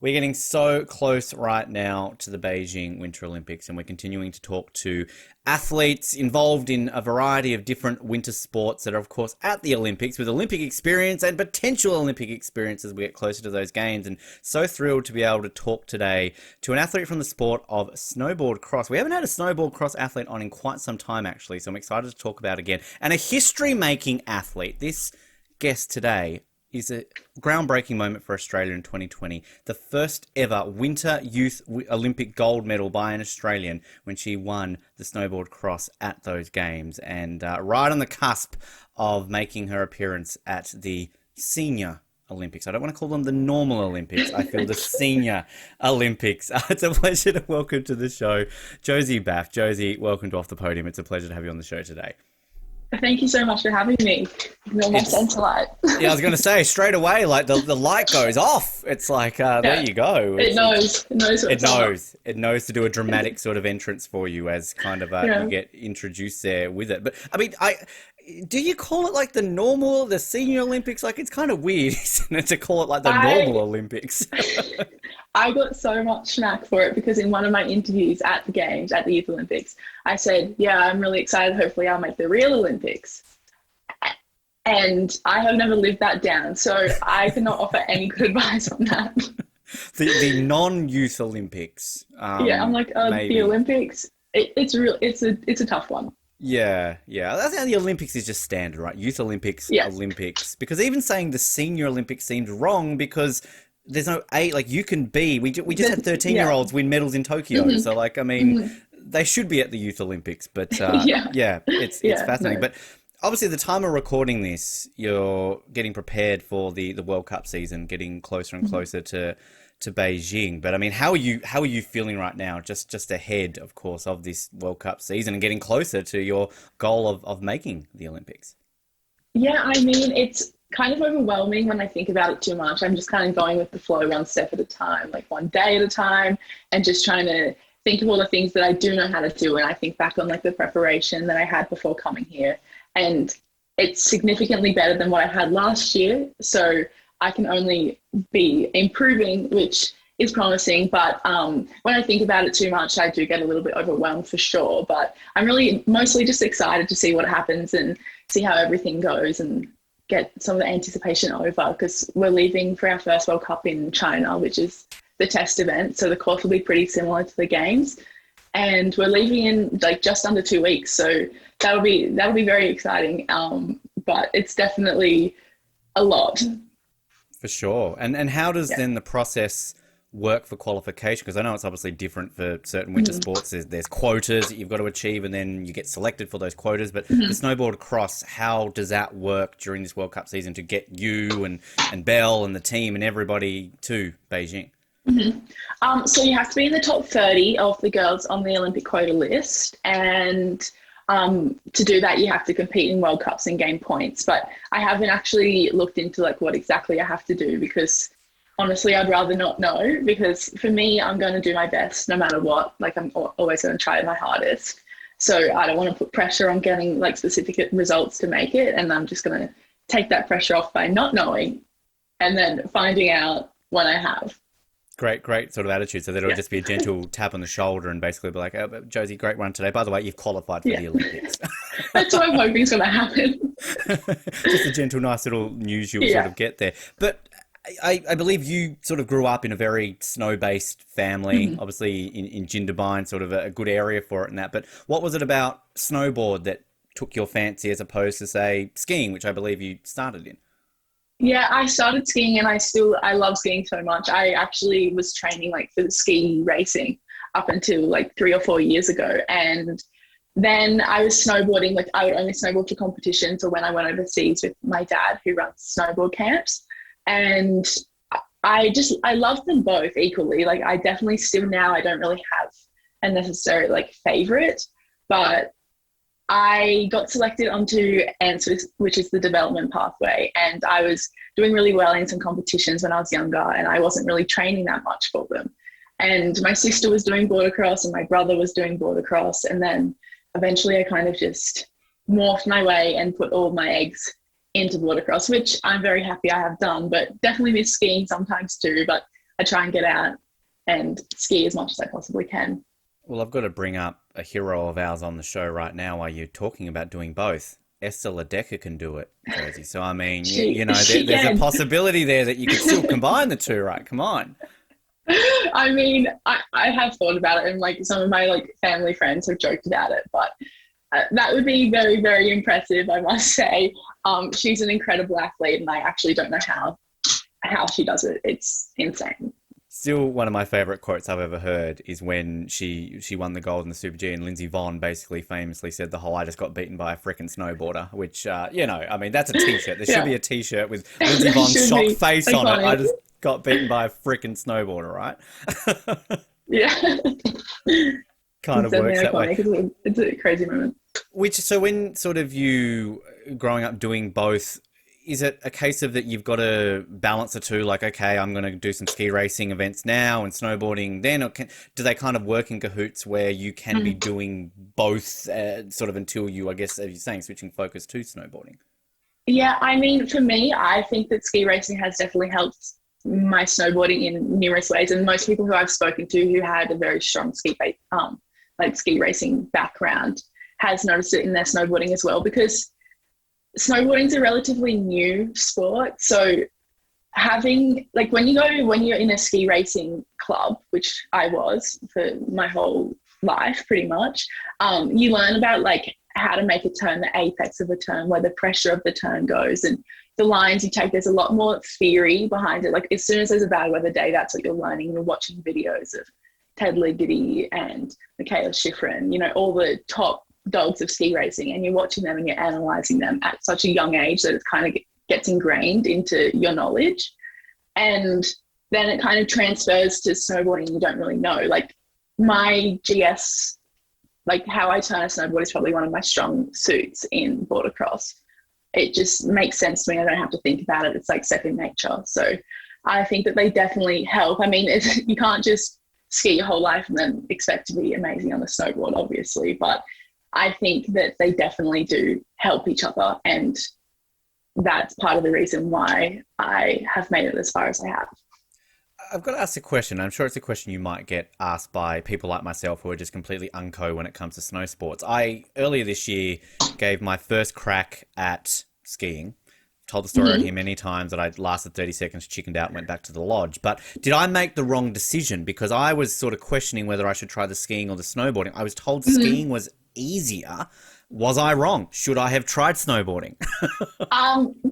We're getting so close right now to the Beijing Winter Olympics, and we're continuing to talk to athletes involved in a variety of different winter sports that are, of course, at the Olympics with Olympic experience and potential Olympic experience as we get closer to those games. And so thrilled to be able to talk today to an athlete from the sport of snowboard cross. We haven't had a snowboard cross athlete on in quite some time, actually, so I'm excited to talk about it again. And a history-making athlete. This guest today is a groundbreaking moment for Australia in 2020. The first ever Winter Youth Olympic gold medal by an Australian when she won the snowboard cross at those games. And right on the cusp of making her appearance at the Senior Olympics. I don't want to call them the normal Olympics. I feel the Senior Olympics. It's a pleasure to welcome to the show Josie Baff. Josie, welcome to Off the Podium. It's a pleasure to have you on the show today. Thank you so much for having me. No more centre light. Yeah, I was going to say straight away, like the light goes off. It's like, there you go. It knows. It knows to do a dramatic sort of entrance for you as kind of you get introduced there with it. But I mean, do you call it like the Senior Olympics? Like it's kind of weird, isn't it, to call it like the normal Olympics? I got so much smack for it because in one of my interviews at the games, at the Youth Olympics, I said, yeah, I'm really excited. Hopefully I'll make the real Olympics. And I have never lived that down. So I cannot offer any good advice on that. The non-Youth Olympics. I'm like, the Olympics, it's a tough one. Yeah. That's how the Olympics is just standard, right? Youth Olympics, yes. Olympics. Because even saying the Senior Olympics seemed wrong because there's no age, like you can be, we just had 13-year-olds win medals in Tokyo. Mm-hmm. So like, I mean, they should be at the Youth Olympics, but it's fascinating. No. But obviously at the time of recording this, you're getting prepared for the World Cup season, getting closer and closer to Beijing. But I mean, how are you feeling right now, just ahead, of course, of this World Cup season and getting closer to your goal of making the Olympics? Yeah, I mean, it's kind of overwhelming when I think about it too much. I'm just kind of going with the flow one step at a time, like one day at a time, and just trying to think of all the things that I do know how to do. And I think back on like the preparation that I had before coming here, and it's significantly better than what I had last year. So I can only be improving, which is promising. But when I think about it too much, I do get a little bit overwhelmed for sure. But I'm really mostly just excited to see what happens and see how everything goes and get some of the anticipation over, because we're leaving for our first World Cup in China, which is the test event. So the course will be pretty similar to the games, and we're leaving in like just under 2 weeks. So that'll be very exciting. But it's definitely a lot. For sure. And how does then the process work for qualification? Because I know it's obviously different for certain winter sports. There's quotas that you've got to achieve, and then you get selected for those quotas. But the snowboard cross, how does that work during this World Cup season to get you and Belle and the team and everybody to Beijing? So you have to be in the top 30 of the girls on the Olympic quota list, and to do that you have to compete in World Cups and gain points. But I haven't actually looked into like what exactly I have to do, because honestly, I'd rather not know, because for me, I'm going to do my best no matter what. Like I'm always going to try my hardest. So I don't want to put pressure on getting like specific results to make it. And I'm just going to take that pressure off by not knowing and then finding out when I have. Great sort of attitude. So that it'll just be a gentle tap on the shoulder and basically be like, oh, Josie, great run today. By the way, you've qualified for the Olympics. That's what I'm hoping is going to happen. Just a gentle, nice little news you'll sort of get there. But I believe you sort of grew up in a very snow-based family, obviously in Jindabyne, sort of a good area for it and that. But what was it about snowboard that took your fancy as opposed to, say, skiing, which I believe you started in? Yeah, I started skiing and I love skiing so much. I actually was training like for ski racing up until like 3 or 4 years ago. And then I was snowboarding, like I would only snowboard for competitions or when I went overseas with my dad who runs snowboard camps. And I love them both equally. Like I definitely still now, I don't really have a necessary like favorite, but I got selected onto ANSWER, which is the development pathway. And I was doing really well in some competitions when I was younger, and I wasn't really training that much for them. And my sister was doing border cross and my brother was doing border cross. And then eventually I kind of just morphed my way and put all of my eggs into border cross, which I'm very happy I have done, but definitely miss skiing sometimes too. But I try and get out and ski as much as I possibly can. Well, I've got to bring up a hero of ours on the show right now while you're talking about doing both. Esther Ledecker can do it, Josie. So, I mean, there's a possibility there that you could still combine the two, right? Come on. I mean, I have thought about it, and like some of my like family friends have joked about it, but that would be very, very impressive, I must say. She's an incredible athlete, and I actually don't know how she does it. It's insane. Still, one of my favourite quotes I've ever heard is when she won the gold in the Super G, and Lindsey Vonn basically famously said the whole "I just got beaten by a frickin' snowboarder," which I mean, that's a T-shirt. There should be a T-shirt with Lindsey Vonn's shocked face on it. I just got beaten by a frickin' snowboarder, right? Yeah. Kind of works that way. It's a crazy moment. So when sort of you growing up doing both, is it a case of that you've got to balance the two? Like, okay, I'm going to do some ski racing events now and snowboarding then, or do they kind of work in cahoots where you can be doing both sort of until you, I guess, as you're saying, switching focus to snowboarding? Yeah, I mean, for me, I think that ski racing has definitely helped my snowboarding in numerous ways. And most people who I've spoken to who had a very strong ski racing background has noticed it in their snowboarding as well, because snowboarding is a relatively new sport. So having, like, when you're in a ski racing club, which I was for my whole life pretty much, you learn about like how to make a turn, the apex of a turn, where the pressure of the turn goes, and the lines you take. There's a lot more theory behind it. Like, as soon as there's a bad weather day, that's what you're learning. You're watching videos of Ted Ligety and Michaela Schifrin, all the top dogs of ski racing, and you're watching them and you're analysing them at such a young age that it kind of gets ingrained into your knowledge. And then it kind of transfers to snowboarding. You don't really know. Like, my GS, like how I turn a snowboard, is probably one of my strong suits in border cross. It just makes sense to me. I don't have to think about it. It's like second nature. So I think that they definitely help. I mean, you can't just ski your whole life and then expect to be amazing on the snowboard, obviously, but I think that they definitely do help each other, and that's part of the reason why I have made it as far as I have. I've got to ask a question. I'm sure it's a question you might get asked by people like myself who are just completely unco when it comes to snow sports. I, earlier this year, gave my first crack at skiing. I've told the story on here many times that I lasted 30 seconds, chickened out, and went back to the lodge. But did I make the wrong decision? Because I was sort of questioning whether I should try the skiing or the snowboarding. I was told skiing was easier. Was I wrong? Should I have tried snowboarding?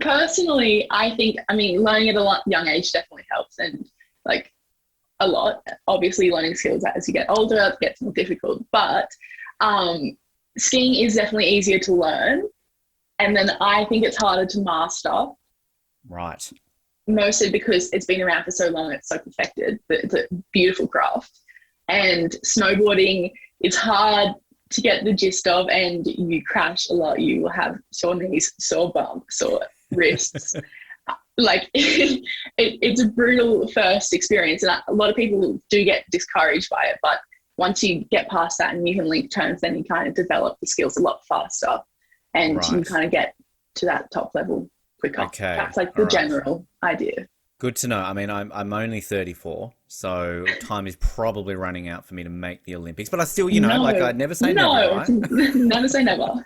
Personally, I think, learning at a young age definitely helps, and like a lot. Obviously, learning skills as you get older, it gets more difficult, but skiing is definitely easier to learn, and then I think it's harder to master. Right. Mostly because it's been around for so long, it's so perfected, but it's a beautiful craft. And snowboarding is hard to get the gist of, and you crash a lot. You will have sore knees, sore bumps, sore wrists. Like it's a brutal first experience, and a lot of people do get discouraged by it. But once you get past that and you can link turns, then you kind of develop the skills a lot faster, and you kind of get to that top level quicker. Okay. That's like the general idea. Good to know. I mean, I'm only 34, so time is probably running out for me to make the Olympics. But I still, I'd never say never, right? Never say never.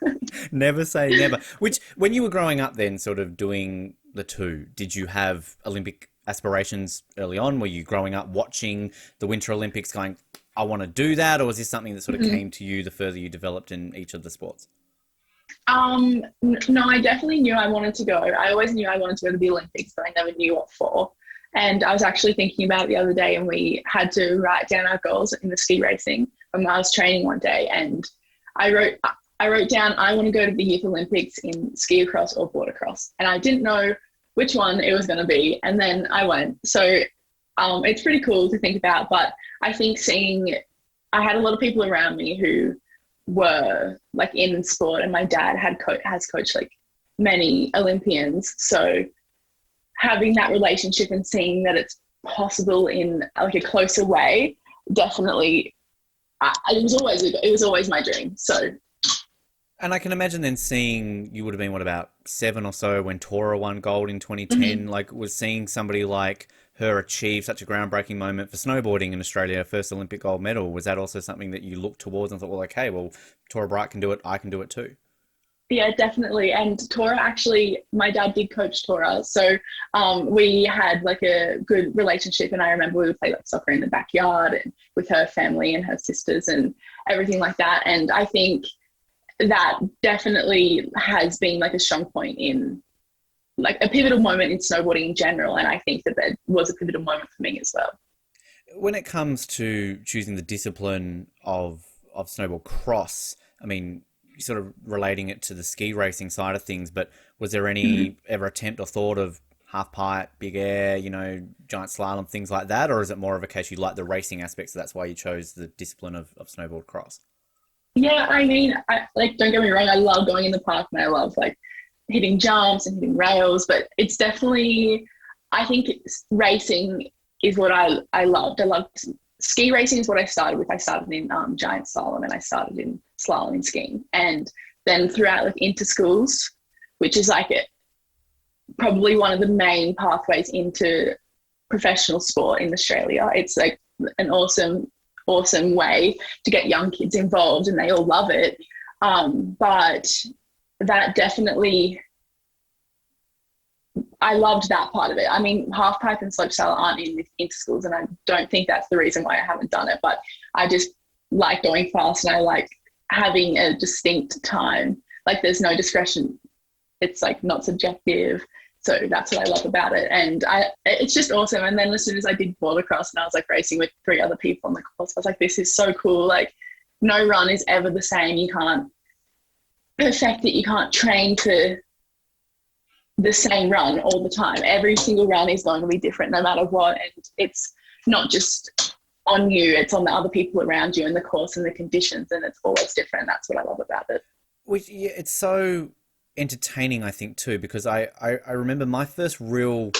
Never say never. Which, when you were growing up then, sort of doing the two, did you have Olympic aspirations early on? Were you growing up watching the Winter Olympics going, I want to do that? Or was this something that sort of came to you the further you developed in each of the sports? No, I definitely knew I wanted to go. I always knew I wanted to go to the Olympics, but I never knew what for. And I was actually thinking about it the other day, and we had to write down our goals in the ski racing when I was training one day. And I wrote down, I want to go to the Youth Olympics in ski across or border cross. And I didn't know which one it was going to be. And then I went. So it's pretty cool to think about. But I think I had a lot of people around me who were like in sport, and my dad has coached like many Olympians. So having that relationship and seeing that it's possible in like a closer way, definitely, it was always my dream. So. And I can imagine then seeing, you would have been, about 7 or so when Tora won gold in 2010, like was seeing somebody like her achieve such a groundbreaking moment for snowboarding in Australia, first Olympic gold medal, was that also something that you looked towards and thought, well, okay, well, Tora Bright can do it, I can do it too? Yeah, definitely. And Tora, actually, my dad did coach Tora. So we had like a good relationship. And I remember we would play like soccer in the backyard and with her family and her sisters and everything like that. And I think that definitely has been like a strong point in like a pivotal moment in snowboarding in general. And I think that was a pivotal moment for me as well. When it comes to choosing the discipline of snowboard cross, I mean, sort of relating it to the ski racing side of things, but was there any ever attempt or thought of half pipe, big air, you know, giant slalom, things like that? Or is it more of a case you like the racing aspect, so that's why you chose the discipline of snowboard cross? Yeah, I mean, like, don't get me wrong, I love going in the park and I love like hitting jumps and hitting rails, but it's definitely, I think racing is what I loved. I loved ski racing is what I started with. I started in giant slalom and I started in slalom and skiing. And then throughout like inter schools, which is like probably one of the main pathways into professional sport in Australia. It's like an awesome way to get young kids involved and they all love it. But that definitely, I loved that part of it. I mean, half pipe and slopestyle aren't in inter schools, and I don't think that's the reason why I haven't done it, but I just like going fast and I like having a distinct time. Like there's no discretion. It's like not subjective. So that's what I love about it. And it's just awesome. And then as soon as I did border cross and I was like racing with 3 other people on the course, I was like, this is so cool. Like no run is ever the same. You can't perfect it. You can't train to the same run all the time. Every single run is going to be different no matter what. And it's not just on you, it's on the other people around you and the course and the conditions, and it's always different. That's what I love about it. Which, yeah, it's so entertaining, I think, too, because I remember my first real,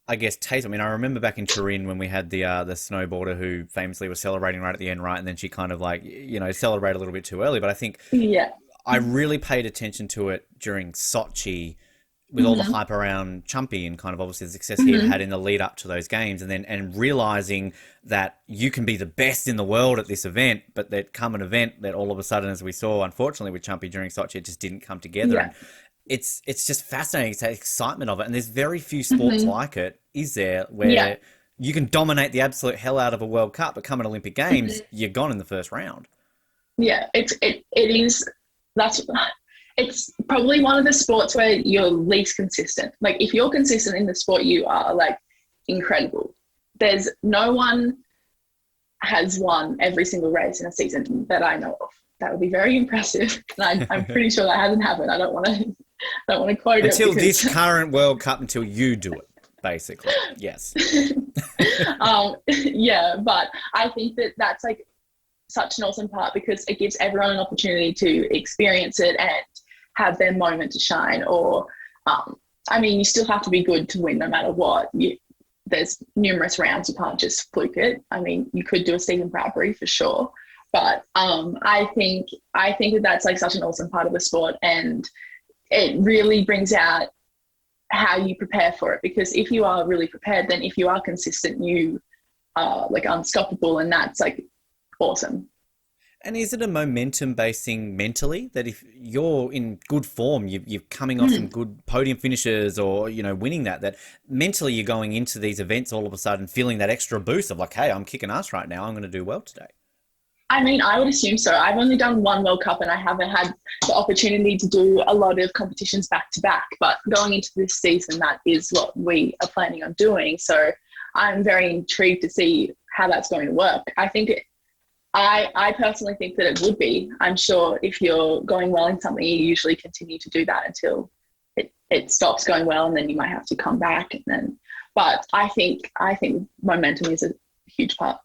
I guess, taste. I mean, I remember back in Turin when we had the snowboarder who famously was celebrating right at the end, right? And then she kind of like, you know, celebrated a little bit too early. But I think I really paid attention to it during Sochi with all the hype around Chumpy and kind of obviously the success he had in the lead up to those games, and realizing that you can be the best in the world at this event, but that come an event that all of a sudden, as we saw, unfortunately with Chumpy during Sochi, it just didn't come together. Yeah. And it's just fascinating. It's the excitement of it. And there's very few sports like it, is there, where you can dominate the absolute hell out of a World Cup, but come an Olympic Games, you're gone in the first round. Yeah, it is. It's probably one of the sports where you're least consistent. Like if you're consistent in the sport, you are like incredible. There's no one has won every single race in a season that I know of. That would be very impressive. And I'm pretty sure that hasn't happened. I don't want to quote it. Until this current World Cup, until you do it, basically. Yes. Yeah, but I think that that's like such an awesome part because it gives everyone an opportunity to experience it and have their moment to shine. Or I mean, you still have to be good to win no matter what. There's numerous rounds, you can't just fluke it. I mean, you could do a Stephen Bradbury for sure, but I think that that's like such an awesome part of the sport, and it really brings out how you prepare for it, because if you are really prepared, then if you are consistent, you are like unstoppable, and that's like awesome. And is it a momentum-based thing mentally, that if you're in good form, you're coming off some good podium finishes or, you know, winning that mentally you're going into these events all of a sudden feeling that extra boost of like, hey, I'm kicking ass right now, I'm going to do well today? I mean, I would assume so. I've only done 1 World Cup and I haven't had the opportunity to do a lot of competitions back to back, but going into this season, that is what we are planning on doing. So I'm very intrigued to see how that's going to work. I personally think that it would be. I'm sure if you're going well in something, you usually continue to do that until it stops going well, and then you might have to come back. But I think momentum is a huge part.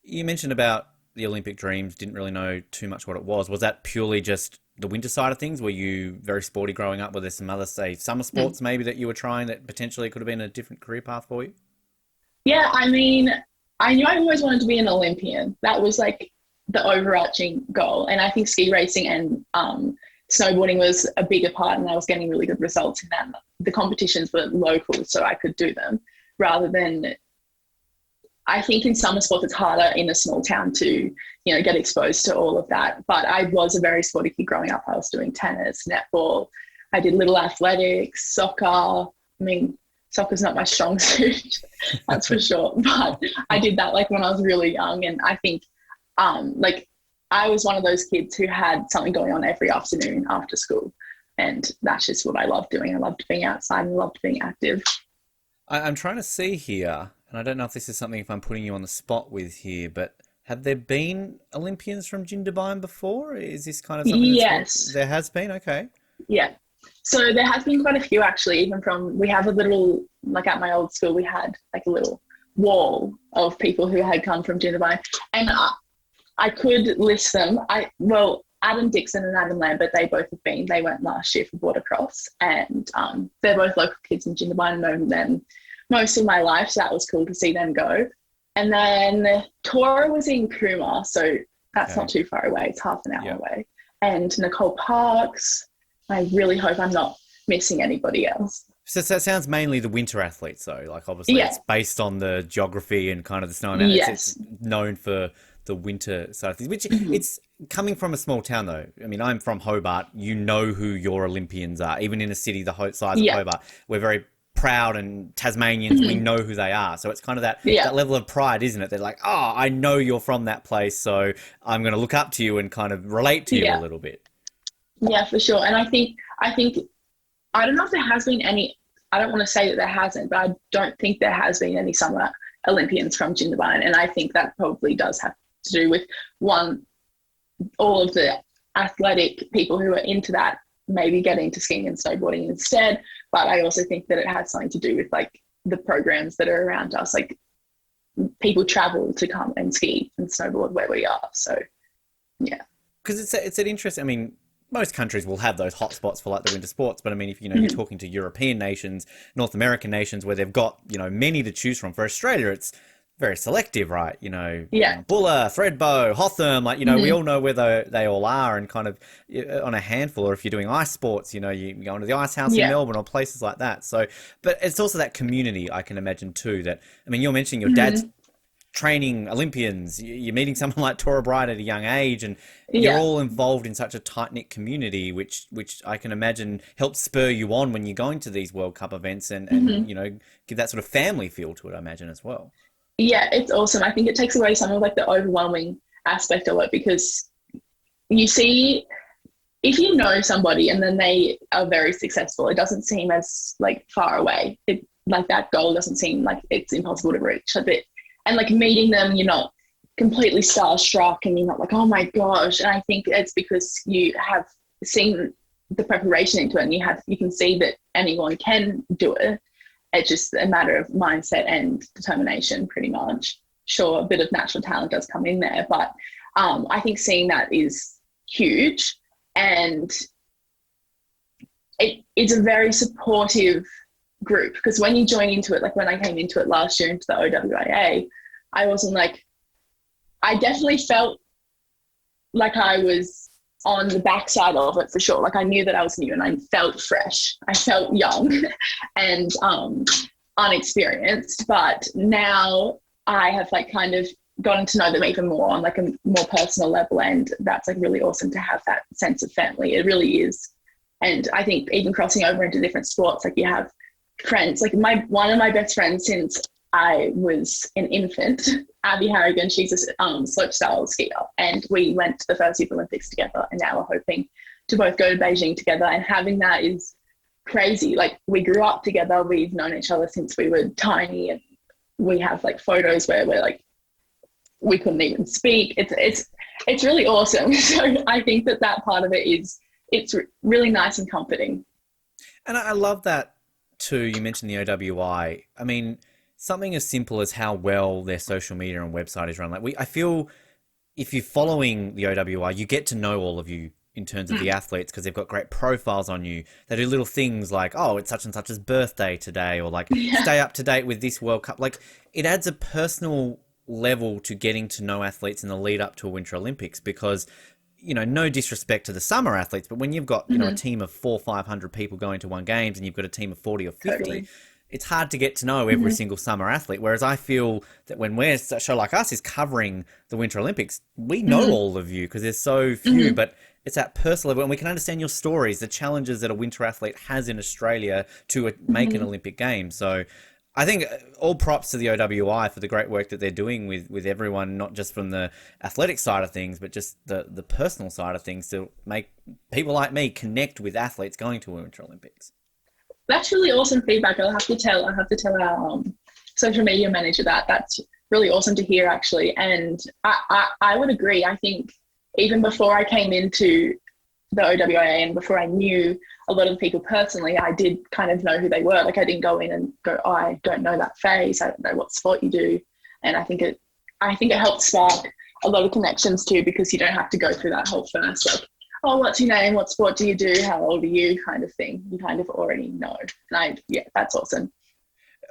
You mentioned about the Olympic dreams, didn't really know too much what it was. Was that purely just the winter side of things? Were you very sporty growing up? Were there some other, say, summer sports maybe that you were trying that potentially could have been a different career path for you? Yeah, I mean, I knew I always wanted to be an Olympian. That was like the overarching goal. And I think ski racing and snowboarding was a bigger part, and I was getting really good results in that. The competitions were local, so I could do them rather than I think in summer sports, it's harder in a small town to, get exposed to all of that. But I was a very sporty kid growing up. I was doing tennis, netball. I did little athletics, soccer. I mean, soccer's not my strong suit, that's for sure. But I did that like when I was really young. And I think like I was one of those kids who had something going on every afternoon after school. And that's just what I loved doing. I loved being outside and loved being active. I'm trying to see here, and I don't know if this is something if I'm putting you on the spot with here, but have there been Olympians from Jindabyne before? Is this kind of something Yes. There has been? Okay. Yeah. So there has been quite a few actually, even we have a little, like at my old school, we had like a little wall of people who had come from Jindabyne. And I could list them. Adam Dixon and Adam Lambert, they went last year for border cross, and they're both local kids in Jindabyne. I've known them most of my life, so that was cool to see them go. And then Tora was in Cooma, so that's not too far away. It's half an hour away. And Nicole Parks. I really hope I'm not missing anybody else. So that sounds mainly the winter athletes, though. Like obviously it's based on the geography and kind of the snow amount. It's known for the winter side of things, which it's coming from a small town though. I mean, I'm from Hobart. You know who your Olympians are. Even in a city the size of Hobart, we're very proud, and Tasmanians, we know who they are. So it's kind of that level of pride, isn't it? They're like, oh, I know you're from that place, so I'm going to look up to you and kind of relate to you a little bit. Yeah, for sure. And I think I don't know if there has been any. I don't want to say that there hasn't, but I don't think there has been any summer Olympians from Jindabyne, and I think that probably does have to do with all of the athletic people who are into that maybe getting into skiing and snowboarding instead. But I also think that it has something to do with like the programs that are around us. Like people travel to come and ski and snowboard where we are. So yeah, because it's an interest. I mean, most countries will have those hotspots for like the winter sports, but I mean, if you're talking to European nations, North American nations, where they've got many to choose from. For Australia, it's very selective, right? Buller, Threadbow, Hotham, we all know where they all are, and kind of on a handful. Or if you're doing ice sports, you go into the ice house in Melbourne or places like that. So, but it's also that community, I can imagine too. That I mean, you're mentioning your dad's training Olympians. You're meeting someone like Tora Bright at a young age, and you're all involved in such a tight knit community, which I can imagine helps spur you on when you're going to these World Cup events, and give that sort of family feel to it, I imagine as well. Yeah, it's awesome. I think it takes away some of like the overwhelming aspect of it, because you see, if you know somebody and then they are very successful, it doesn't seem as like far away. Like that goal doesn't seem like it's impossible to reach a bit. And like meeting them, you're not completely starstruck and you're not like, oh my gosh. And I think it's because you have seen the preparation into it, and you can see that anyone can do it. It's just a matter of mindset and determination, pretty much. Sure, a bit of natural talent does come in there, but I think seeing that is huge, and it's a very supportive group, because when you join into it, like when I came into it last year into the OWIA, I wasn't like, I definitely felt like I was on the backside of it for sure. Like I knew that I was new and I felt fresh. I felt young and unexperienced, but now I have like kind of gotten to know them even more on like a more personal level, and that's like really awesome to have that sense of family. It really is. And I think even crossing over into different sports, like you have friends, like one of my best friends since I was an infant, Abby Harrigan, she's a slopestyle skier, and we went to the first Youth Olympics together, and now we're hoping to both go to Beijing together, and having that is crazy. Like we grew up together, we've known each other since we were tiny, and we have like photos where we're like, we couldn't even speak. It's really awesome. So I think that part of it it's really nice and comforting. And I love that too. You mentioned the OWI. I mean, something as simple as how well their social media and website is run. Like I feel if you're following the OWI, you get to know all of you in terms of the athletes, because they've got great profiles on you. They do little things like, oh, it's such and such's birthday today, or like stay up to date with this World Cup. Like it adds a personal level to getting to know athletes in the lead up to a Winter Olympics, because no disrespect to the summer athletes, but when you've got a team of 400-500 people going to one games, and you've got a team of 40 or 50, it's hard to get to know every single summer athlete. Whereas I feel that when a show like us is covering the Winter Olympics, we know all of you because there's so few, but it's at personal level, and we can understand your stories, the challenges that a winter athlete has in Australia to make an Olympic game. So I think all props to the OWI for the great work that they're doing with everyone, not just from the athletic side of things, but just the personal side of things to make people like me connect with athletes going to Winter Olympics. That's really awesome feedback. I'll have to tell our social media manager that. That's really awesome to hear, actually. And I would agree. I think even before I came into the OWIA and before I knew a lot of the people personally, I did kind of know who they were. Like, I didn't go in and go, oh, I don't know that phase. I don't know what sport you do. And I think it helped spark a lot of connections too, because you don't have to go through that whole first, like, oh, what's your name? What sport do you do? How old are you? Kind of thing. You kind of already know. And that's awesome.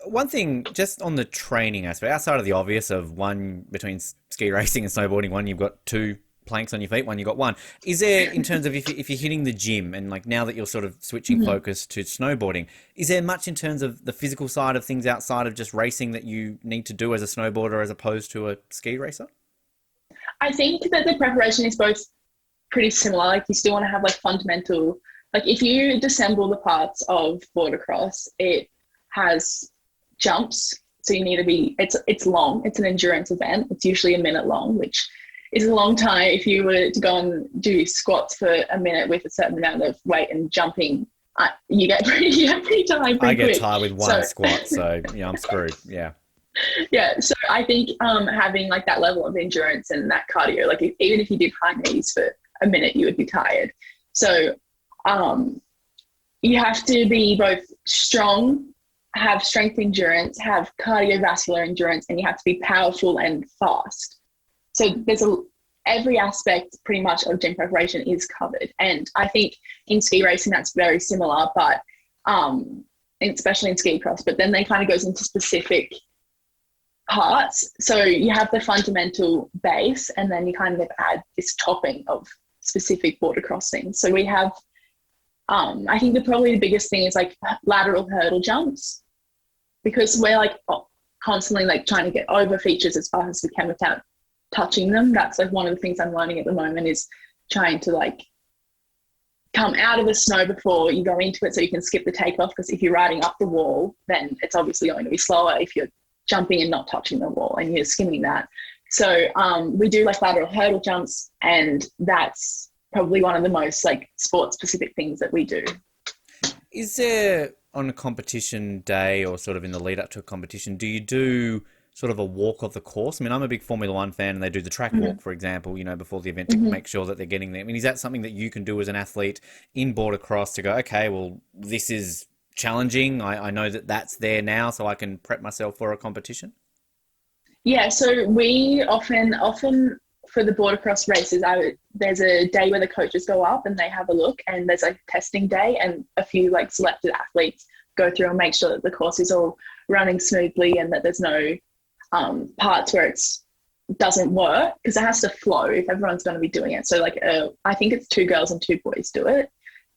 One thing, just on the training aspect, outside of the obvious of one between ski racing and snowboarding, one you've got two planks on your feet, one you got one. Is there, in terms of if you're hitting the gym and like now that you're sort of switching focus to snowboarding, is there much in terms of the physical side of things outside of just racing that you need to do as a snowboarder as opposed to a ski racer? I think that the preparation is both pretty similar. Like, you still want to have like fundamental, like if you disassemble the parts of border cross, it has jumps. So you need to be, it's long, it's an endurance event. It's usually a minute long, which is a long time. If you were to go and do squats for a minute with a certain amount of weight and jumping, you get pretty tired. I get tired with one squat, so yeah, I'm screwed. Yeah. Yeah, so I think having like that level of endurance and that cardio, like even if you did high knees for a minute, you would be tired. So you have to be both strong, have strength endurance, have cardiovascular endurance, and you have to be powerful and fast. So there's every aspect pretty much of gym preparation is covered. And I think in ski racing, that's very similar, but especially in ski cross, but then they kind of goes into specific parts. So you have the fundamental base, and then you kind of add this topping of specific border crossing. So we have, I think probably the biggest thing is like lateral hurdle jumps, because we're like constantly like trying to get over features as fast as we can without touching them. That's like one of the things I'm learning at the moment, is trying to like come out of the snow before you go into it so you can skip the takeoff, because if you're riding up the wall, then it's obviously going to be slower if you're jumping and not touching the wall and you're skimming that. So we do like lateral hurdle jumps, and that's probably one of the most like sport specific things that we do. Is there, on a competition day or sort of in the lead up to a competition, do you do sort of a walk of the course? I mean, I'm a big Formula One fan, and they do the track walk, for example, you know, before the event to make sure that they're getting there. I mean, is that something that you can do as an athlete in border cross to go, okay, well, this is challenging. I know that that's there now, so I can prep myself for a competition? Yeah, so we often for the border cross races, there's a day where the coaches go up and they have a look, and there's a testing day, and a few like selected athletes go through and make sure that the course is all running smoothly and that there's no parts where it doesn't work, because it has to flow if everyone's going to be doing it. So like I think it's 2 girls and 2 boys do it,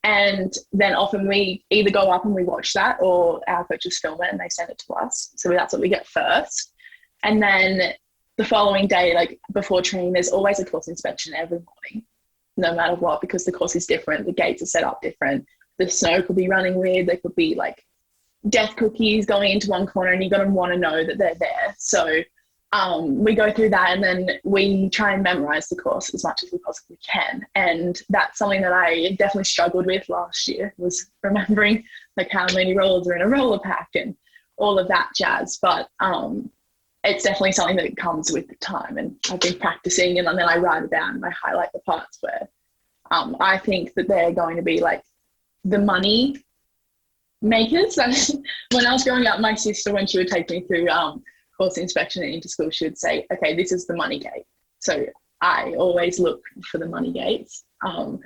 and then often we either go up and we watch that, or our coaches film it and they send it to us. So that's what we get first. And then the following day, like before training, there's always a course inspection every morning, no matter what, because the course is different, the gates are set up different, the snow could be running weird, there could be like death cookies going into one corner, and you're going to want to know that they're there. So we go through that, and then we try and memorize the course as much as we possibly can. And that's something that I definitely struggled with last year, was remembering like how many rollers are in a roller pack and all of that jazz. But it's definitely something that comes with the time, and I've been practicing, and then I write it down and I highlight the parts where I think that they're going to be like the money makers. When I was growing up, my sister, when she would take me through course inspection and into school, she would say, okay, this is the money gate. So I always look for the money gates, and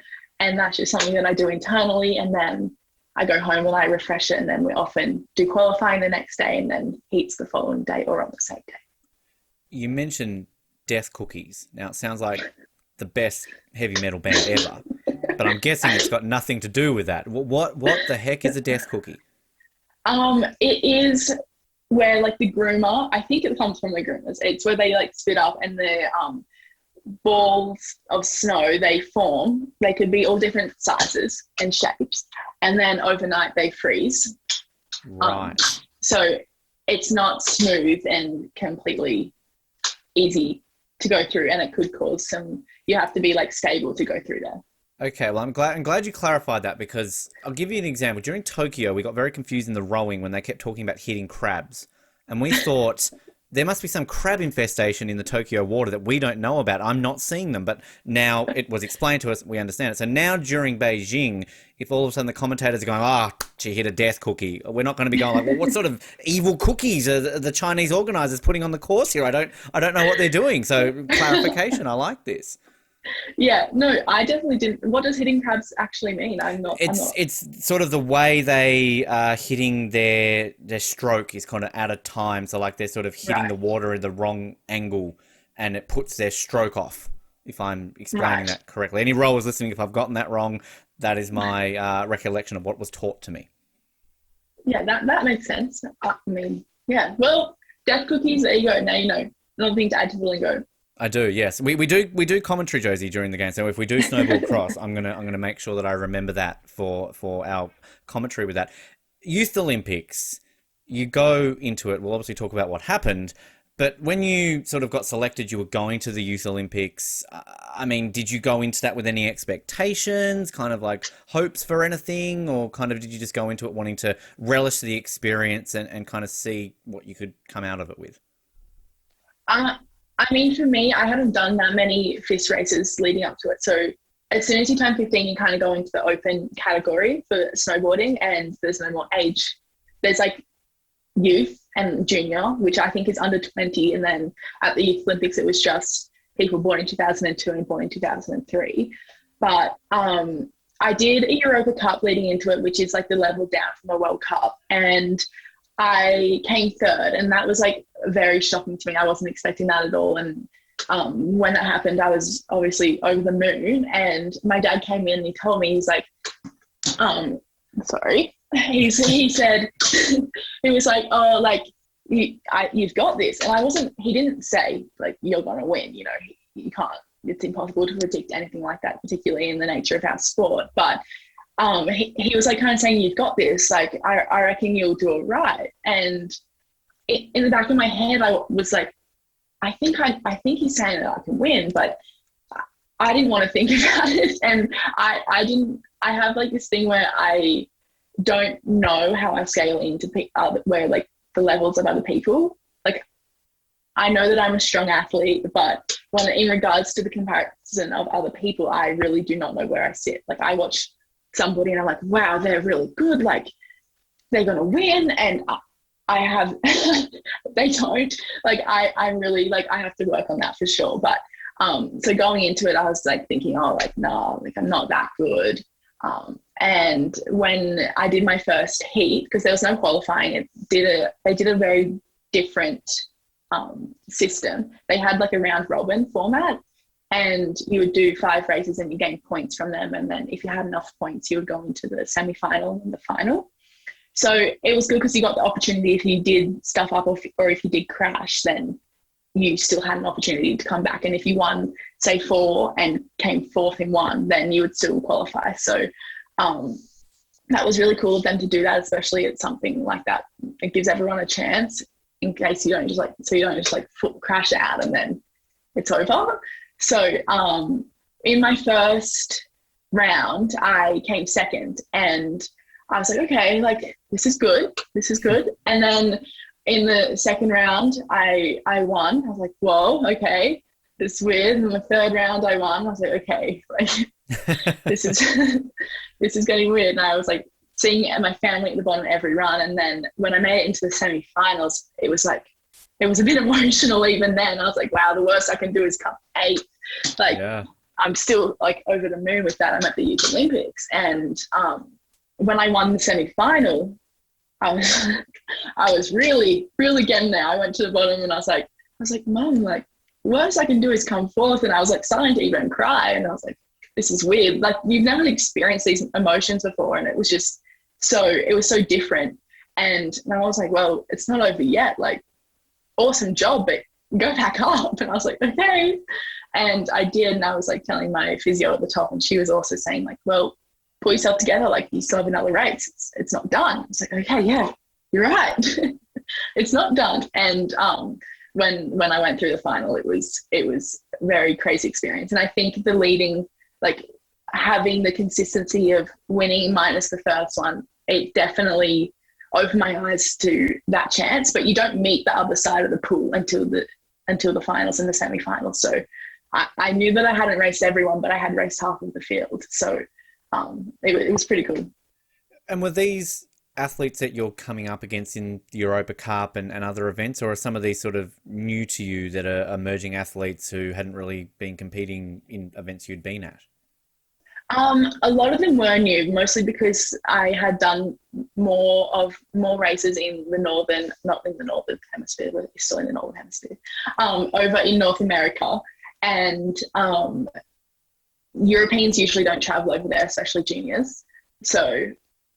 that's just something that I do internally, and then I go home and I refresh it, and then we often do qualifying the next day and then heats the following day or on the same day. You mentioned Death Cookies. Now, it sounds like the best heavy metal band ever, but I'm guessing it's got nothing to do with that. What the heck is a Death Cookie? It is where like the groomer, I think it comes from the groomers. It's where they like spit up and the balls of snow they form. They could be all different sizes and shapes, and then overnight they freeze. Right. So it's not smooth and completely easy to go through, and it could cause some. You have to be like stable to go through there. Okay, well, I'm glad you clarified that, because I'll give you an example. During Tokyo, we got very confused in the rowing when they kept talking about hitting crabs. And we thought there must be some crab infestation in the Tokyo water that we don't know about. I'm not seeing them, but now it was explained to us, we understand it. So now during Beijing, if all of a sudden the commentators are going, she hit a death cookie, we're not going to be going like, well, what sort of evil cookies are the Chinese organisers putting on the course here? I don't know what they're doing. So clarification, I like this. Yeah, no, I definitely didn't. What does hitting crabs actually mean? It's sort of the way they are hitting their stroke is kind of at a time. So like they're sort of hitting the water at the wrong angle, and it puts their stroke off. If I'm explaining that correctly, any rowers listening, if I've gotten that wrong, that is my recollection of what was taught to me. Yeah, that makes sense. I mean, yeah. Well, death cookies. There you go. Now you know. Another thing to add to the lingo. I do, yes. We do commentary, Josie, during the game. So if we do snowboard cross, I'm gonna make sure that I remember that for our commentary with that. Youth Olympics, you go into it. We'll obviously talk about what happened, but when you sort of got selected, you were going to the Youth Olympics. I mean, did you go into that with any expectations, kind of like hopes for anything, or kind of did you just go into it wanting to relish the experience and kind of see what you could come out of it with? I mean, for me, I hadn't done that many FIS races leading up to it. So as soon as you turn 15, you kind of go into the open category for snowboarding, and there's no more age. There's like youth and junior, which I think is under 20. And then at the Youth Olympics, it was just people born in 2002 and born in 2003. But I did a Europa Cup leading into it, which is like the level down from a World Cup. And I came third, and that was like very shocking to me. I wasn't expecting that at all. And when that happened, I was obviously over the moon. And my dad came in and he told me, he's like, sorry. He said, he was like, oh, like you've got this. And he didn't say like, you're going to win, you know, you can't, it's impossible to predict anything like that, particularly in the nature of our sport. But he was like kind of saying, you've got this, like, I reckon you'll do it right. And in the back of my head, I was like, I think he's saying that I can win, but I didn't want to think about it. And I have like this thing where I don't know how I scale into where like the levels of other people. Like, I know that I'm a strong athlete, but when in regards to the comparison of other people, I really do not know where I sit. Like, I watch somebody and I'm like, wow, they're really good, like they're gonna win, and I have they don't. Like, I'm really like, I have to work on that for sure. But so going into it, I was like thinking, oh, like, no, like I'm not that good. And when I did my first heat, because there was no qualifying, they did a very different system. They had like a round robin format, and you would do 5 races and you gain points from them. And then if you had enough points, you would go into the semi-final and the final. So it was good because you got the opportunity, if you did stuff up or if you did crash, then you still had an opportunity to come back. And if you won, say 4 and came 4th in 1, then you would still qualify. So that was really cool of them to do that, especially at something like that. It gives everyone a chance in case you don't just crash out and then it's over. So in my first round, I came second, and I was like, okay, like this is good. And then in the second round, I won. I was like, whoa, okay, this is weird. And the third round I won. I was like, okay, like this is getting weird. And I was like seeing my family at the bottom of every run. And then when I made it into the semi-finals, it was a bit emotional even then. I was like, wow, the worst I can do is come 8th. Like, yeah. I'm still like over the moon with that. I'm at the Youth Olympics. And when I won the semi-final, I was really, really getting there. I went to the bottom and I was like, Mum, like, worst I can do is come 4th. And I was like starting to even cry. And I was like, this is weird. Like, you've never experienced these emotions before. And it was so different. And I was like, well, it's not over yet. Like, awesome job, but go back up. And I was like, okay. And I did. And I was like telling my physio at the top, and she was also saying like, well, pull yourself together. Like, you still have another race. It's not done. I was like, okay, yeah, you're right. It's not done. And when I went through the final, it was a very crazy experience. And I think the leading, like having the consistency of winning minus the first one, it definitely opened my eyes to that chance. But you don't meet the other side of the pool until the finals and the semi-finals. So I knew that I hadn't raced everyone, but I had raced half of the field. So it was pretty cool. And were these athletes that you're coming up against in the Europa Cup and other events, or are some of these sort of new to you that are emerging athletes who hadn't really been competing in events you'd been at? A lot of them were new, mostly because I had done more races in the not in the northern hemisphere, but still in the northern hemisphere, over in North America. And Europeans usually don't travel over there, especially juniors. So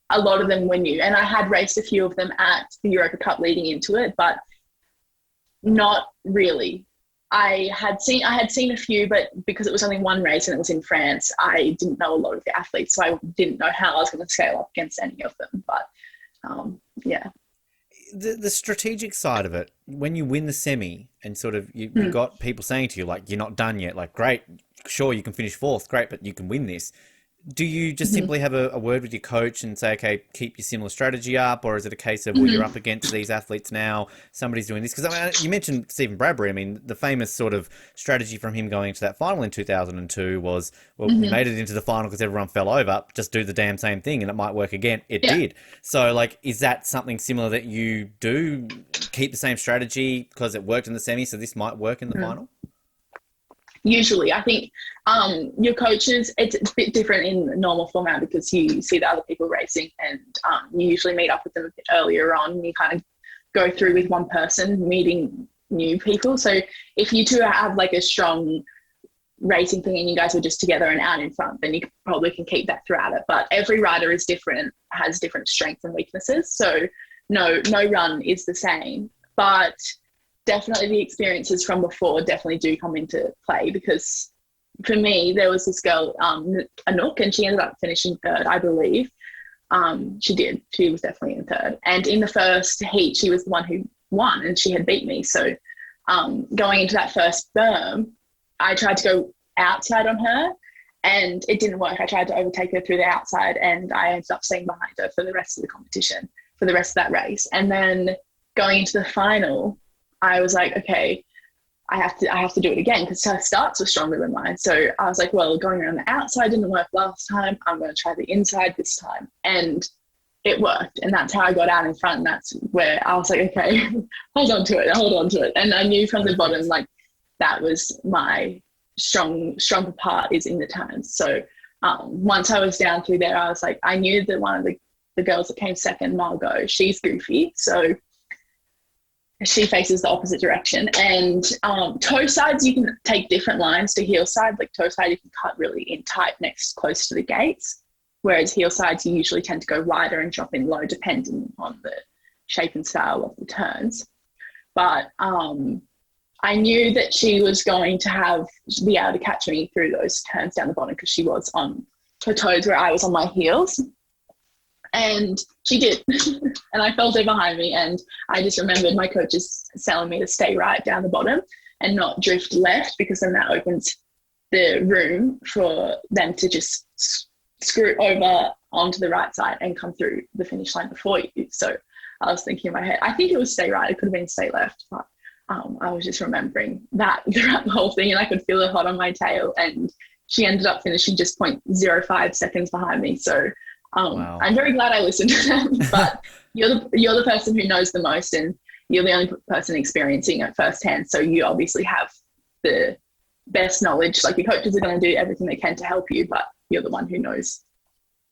a lot of them were new. And I had raced a few of them at the Europa Cup leading into it, but not really. I had seen a few, but because it was only one race and it was in France, I didn't know a lot of the athletes, so I didn't know how I was going to scale up against any of them. But yeah. The strategic side of it, when you win the semi and sort of you've got people saying to you, like, you're not done yet, like, great, sure, you can finish fourth, great, but you can win this. Do you just simply have a word with your coach and say, okay, keep your similar strategy up? Or is it a case of, well, you're up against these athletes now, somebody's doing this? Because I mean, you mentioned Stephen Bradbury. I mean, the famous sort of strategy from him going into that final in 2002 was, well, we made it into the final because everyone fell over, just do the damn same thing and it might work again. It did. So, like, is that something similar that you do, keep the same strategy because it worked in the semi, so this might work in the final? Usually, I think your coaches, it's a bit different in normal format because you see the other people racing and you usually meet up with them a bit earlier on and you kind of go through with one person meeting new people. So if you two have like a strong racing thing and you guys are just together and out in front, then you probably can keep that throughout it. But every rider is different, has different strengths and weaknesses. So no run is the same, but definitely the experiences from before definitely do come into play, because for me, there was this girl, Anouk, and she ended up finishing third, I believe. She did. She was definitely in third. And in the first heat, she was the one who won and she had beat me. So going into that first berm, I tried to go outside on her and it didn't work. I tried to overtake her through the outside and I ended up staying behind her for the rest of the competition, for the rest of that race. And then going into the final, I was like, okay, I have to do it again because her starts were stronger than mine. So I was like, well, going around the outside didn't work last time. I'm going to try the inside this time. And it worked. And that's how I got out in front. And that's where I was like, okay, hold on to it. And I knew from the bottom, like, that was my stronger part is in the turns. So once I was down through there, I was like, I knew that one of the girls that came second, Margot, she's goofy. So she faces the opposite direction. And toe sides, you can take different lines to heel side. Like toe side, you can cut really in tight close to the gates, whereas heel sides, you usually tend to go wider and drop in low depending on the shape and style of the turns. But I knew that she was going to be able to catch me through those turns down the bottom because she was on her toes where I was on my heels. And she did. And I felt her behind me. And I just remembered my coaches telling me to stay right down the bottom and not drift left, because then that opens the room for them to just screw over onto the right side and come through the finish line before you. So I was thinking in my head, I think it was stay right. It could have been stay left. But I was just remembering that throughout the whole thing, and I could feel it hot on my tail. And she ended up finishing just 0.05 seconds behind me. So wow. I'm very glad I listened to them, but you're the person who knows the most and you're the only person experiencing it firsthand. So you obviously have the best knowledge. Like, your coaches are going to do everything they can to help you, but you're the one who knows.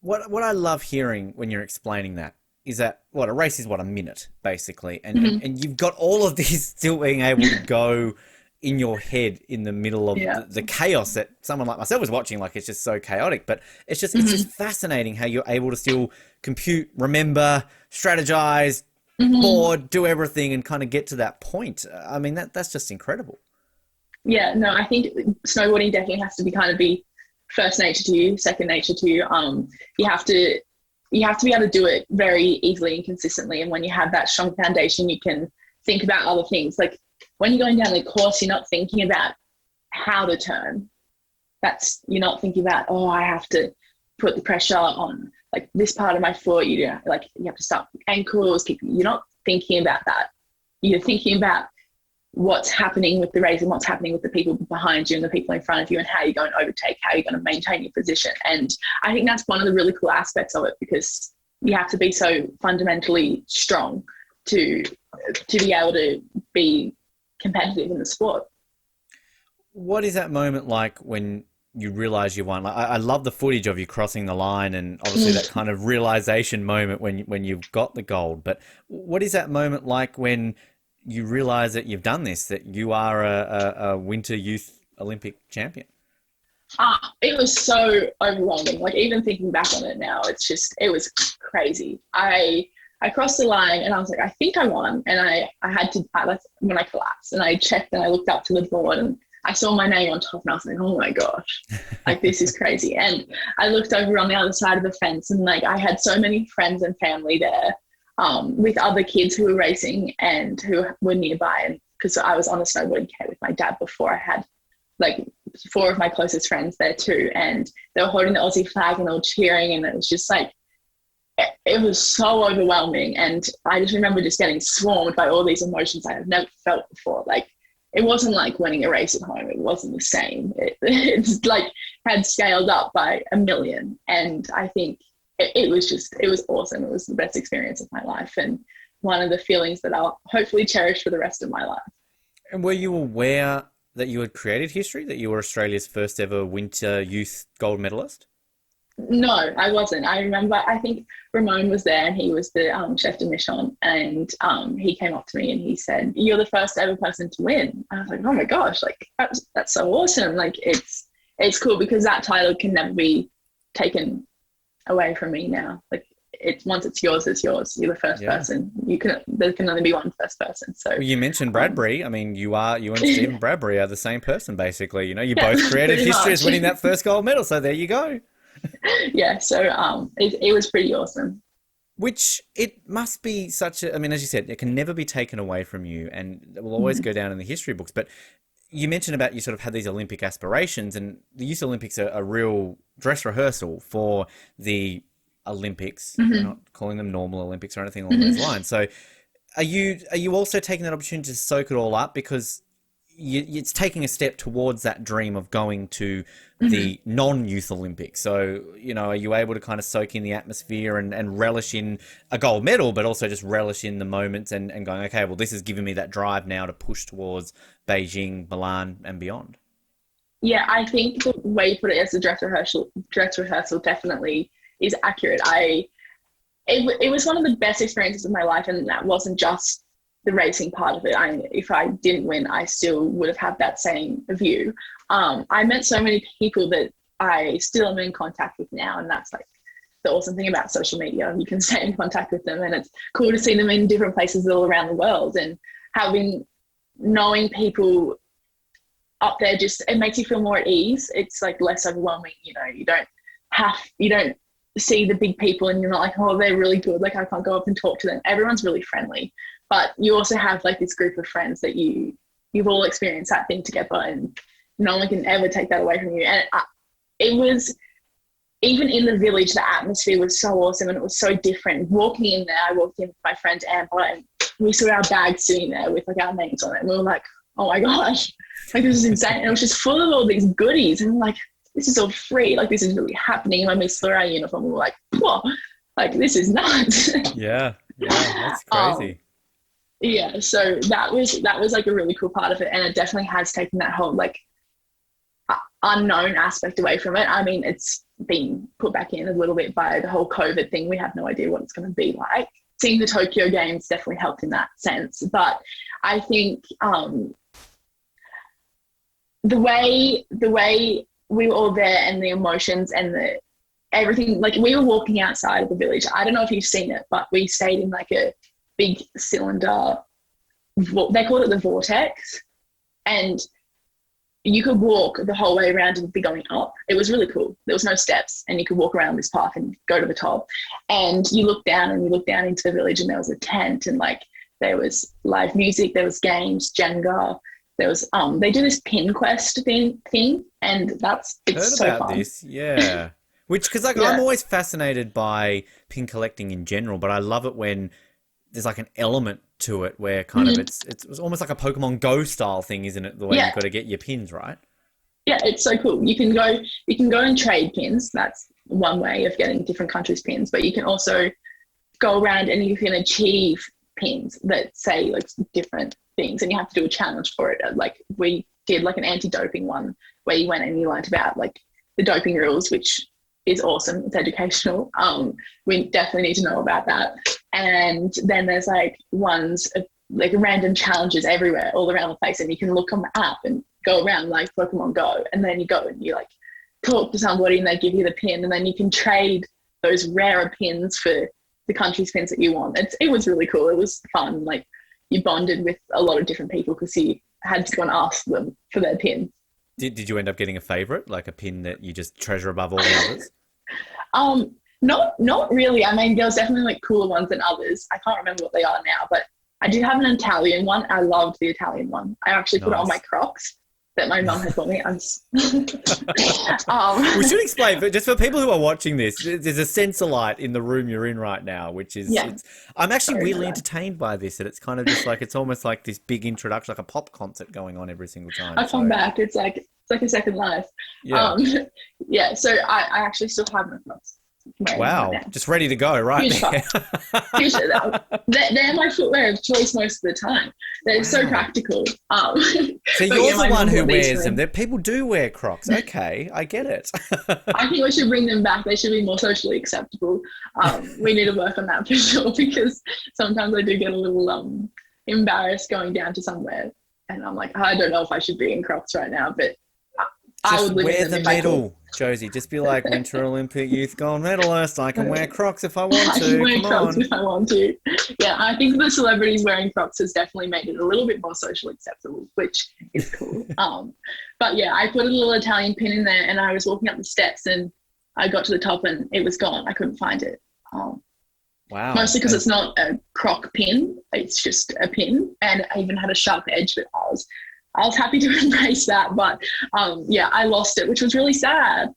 What I love hearing when you're explaining that is that a race is a minute basically. And, and you've got all of these still being able to go in your head in the middle of the chaos that someone like myself was watching. Like, it's just so chaotic, but it's just fascinating how you're able to still compute, remember, strategize, board, do everything, and kind of get to that point. I mean, that's just incredible. Yeah, no, I think snowboarding definitely has to be first nature to you, second nature to you. You have to be able to do it very easily and consistently. And when you have that strong foundation, you can think about other things. Like when you're going down the course, you're not thinking about how to turn. You're not thinking about, I have to put the pressure on like this part of my foot. You have to start with ankles. You're not thinking about that. You're thinking about what's happening with the race and what's happening with the people behind you and the people in front of you and how you're going to overtake, how you're going to maintain your position. And I think that's one of the really cool aspects of it, because you have to be so fundamentally strong to be able to be competitive in the sport. What is that moment like when you realize you won? Like, I love the footage of you crossing the line, and obviously that kind of realization moment when you've got the gold. But what is that moment like when you realize that you've done this, that you are a Winter Youth Olympic champion? It was so overwhelming. Like, even thinking back on it now, it was crazy. I crossed the line and I was like, I think I won. And that's when I collapsed, and I checked and I looked up to the board and I saw my name on top, and I was like, oh my gosh, like this is crazy. And I looked over on the other side of the fence, and like I had so many friends and family there, with other kids who were racing and who were nearby. And because I was on a snowboarding camp with my dad before, I had like 4 of my closest friends there too. And they were holding the Aussie flag and they were cheering. And it was just like, it was so overwhelming. And I just remember just getting swarmed by all these emotions I have never felt before. Like, it wasn't like winning a race at home. It wasn't the same. It's like had scaled up by a million. And I think it was awesome. It was the best experience of my life, and one of the feelings that I'll hopefully cherish for the rest of my life. And were you aware that you had created history, that you were Australia's first ever Winter Youth gold medalist? No, I wasn't. I remember, I think Ramon was there, and he was the chef de mission, and he came up to me and he said, "You're the first ever person to win." I was like, oh my gosh, like that's so awesome. Like, it's cool, because that title can never be taken away from me now. Like, once it's yours, it's yours. You're the first person. There can only be one first person. So you mentioned Bradbury. I mean, you and Stephen Bradbury are the same person, basically. You know, you both created history as winning that first gold medal. So there you go. Yeah. So it was pretty awesome. Which it must be as you said, it can never be taken away from you, and it will always go down in the history books. But you mentioned about you sort of had these Olympic aspirations, and the Youth Olympics are a real dress rehearsal for the Olympics. We're not calling them normal Olympics or anything along those lines. So are you also taking that opportunity to soak it all up, because it's taking a step towards that dream of going to the non-Youth Olympics? So, you know, are you able to kind of soak in the atmosphere and relish in a gold medal, but also just relish in the moments and going, okay, well, this is giving me that drive now to push towards Beijing, Milan and beyond? Yeah, I think the way you put it as a dress rehearsal definitely is accurate. It was one of the best experiences of my life, and that wasn't just the racing part of it. If I didn't win, I still would have had that same view. I met so many people that I still am in contact with now, and that's like the awesome thing about social media. You can stay in contact with them, and it's cool to see them in different places all around the world. And knowing people up there, it makes you feel more at ease. It's like less overwhelming. You know, you don't see the big people and you're not like, oh, they're really good, like I can't go up and talk to them. Everyone's really friendly, but you also have like this group of friends that you've all experienced that thing together, and no one can ever take that away from you. And it was, even in the village, the atmosphere was so awesome, and it was so different. Walking in there, I walked in with my friend Amber, and we saw our bags sitting there with like our names on it, and we were like, oh my gosh, like this is insane. And it was just full of all these goodies, and I'm like, this is all free, like this is really happening. And when we saw our uniform, we were like, whoa, like this is nuts. Yeah, that's crazy. Yeah, so that was like a really cool part of it, and it definitely has taken that whole like unknown aspect away from it. I mean, it's been put back in a little bit by the whole COVID thing. We have no idea what it's going to be like. Seeing the Tokyo Games definitely helped in that sense, but I think the way we were all there, and the emotions and the everything, like we were walking outside of the village. I don't know if you've seen it, but we stayed in like a big cylinder. They called it the vortex, and you could walk the whole way around and be going up. It was really cool. There was no steps, and you could walk around this path and go to the top. And you look down into the village, and there was a tent, and like there was live music, there was games, Jenga. There was they do this pin quest thing, and it's so fun. This, yeah. Which, because like I'm always fascinated by pin collecting in general, but I love it when there's like an element to it where kind of it's almost like a Pokemon Go style thing, isn't it? The way you've got to get your pins, right? Yeah, it's so cool. You can go and trade pins. That's one way of getting different countries' pins, but you can also go around and you can achieve pins that say like different things, and you have to do a challenge for it. Like we did like an anti-doping one where you went and you learned about like the doping rules, which is awesome. It's educational. We definitely need to know about that. And then there's like ones like random challenges everywhere, all around the place, and you can look on the app and go around like Pokemon Go, and then you go and you like talk to somebody and they give you the pin, and then you can trade those rarer pins for the country's pins that you want. It was really cool. It was fun. Like you bonded with a lot of different people because you had to go and ask them for their pin. Did you end up getting a favourite, like a pin that you just treasure above all the others? Not really. I mean, there was definitely like cooler ones than others. I can't remember what they are now, but I did have an Italian one. I loved the Italian one. I actually put it on my Crocs that my mum had bought me. We should explain, but just for people who are watching this, there's a sensor light in the room you're in right now, which is, I'm actually really entertained by this, and it's kind of just like, it's almost like this big introduction, like a pop concert going on every single time. I come back. It's like a second life. Yeah. So I actually still have my Crocs. Wow, just ready to go, right? They're my footwear of choice most of the time. They're so practical. So you're the one who wears them. People do wear Crocs. Okay, I get it. I think we should bring them back. They should be more socially acceptable. We need to work on that for sure, because sometimes I do get a little embarrassed going down to somewhere, and I'm like, I don't know if I should be in Crocs right now, but I would wear the medal, Josie. Just be like Winter Olympic Youth Gold Medalist. I can wear Crocs if I want to. I can wear Crocs if I want to. Yeah, I think the celebrities wearing Crocs has definitely made it a little bit more socially acceptable, which is cool. But yeah, I put a little Italian pin in there, and I was walking up the steps, and I got to the top, and it was gone. I couldn't find it. Wow. Mostly because it's not a Croc pin; it's just a pin, and I even had a sharp edge, but I was happy to embrace that, but I lost it, which was really sad.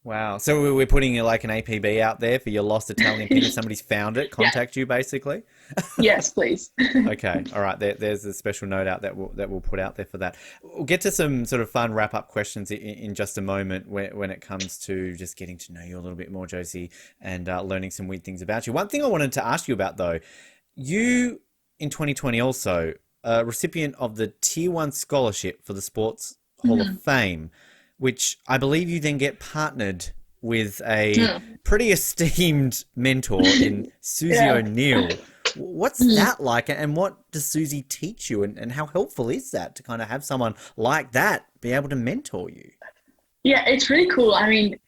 Wow. So we're putting like an APB out there for your lost Italian pin. If somebody's found it, contact you basically. Yes, please. Okay. All right. There's a special note out that we'll put out there for that. We'll get to some sort of fun wrap-up questions in just a moment when it comes to just getting to know you a little bit more, Josie, and learning some weird things about you. One thing I wanted to ask you about, though, you in 2020 also, a recipient of the Tier 1 scholarship for the Sports Hall of Fame, which I believe you then get partnered with a pretty esteemed mentor in Susie O'Neill. What's that like, and what does Susie teach you, and how helpful is that to kind of have someone like that be able to mentor you? Yeah, it's really cool. I mean,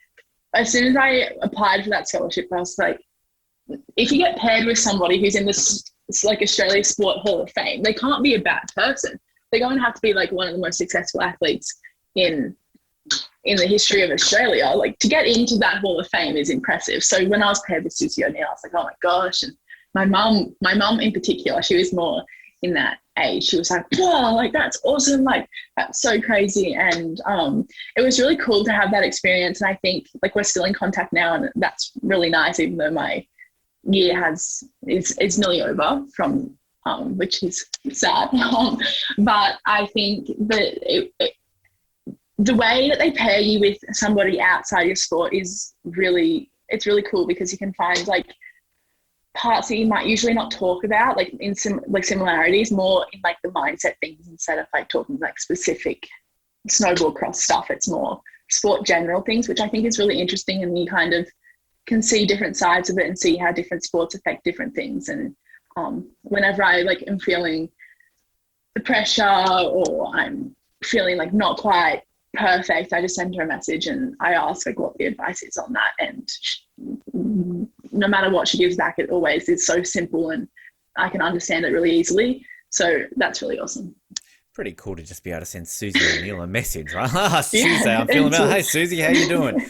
as soon as I applied for that scholarship, I was like, if you get paired with somebody who's in this like Australia Sport Hall of Fame, they can't be a bad person. They're going to have to be like one of the most successful athletes in the history of Australia. Like, to get into that Hall of Fame is impressive. So when I was paired with Susie O'Neill, I was like, oh my gosh. And my mum in particular, she was more in that age. She was like, whoa, like that's awesome. Like that's so crazy. And it was really cool to have that experience. And I think like we're still in contact now, and that's really nice, even though my year is nearly over from which is sad. But I think that the way that they pair you with somebody outside your sport it's really cool, because you can find like parts that you might usually not talk about, like in similarities more in like the mindset things, instead of like talking like specific snowboard cross stuff. It's more sport general things, which I think is really interesting, and you kind of can see different sides of it and see how different sports affect different things. And whenever I like am feeling the pressure, or I'm feeling like not quite perfect, I just send her a message and I ask like what the advice is on that. And no matter what she gives back, it always is so simple and I can understand it really easily. So that's really awesome. Pretty cool to just be able to send Susie O'Neill a message, right? It's Tuesday, I'm feeling well. Hey, Susie, how you doing?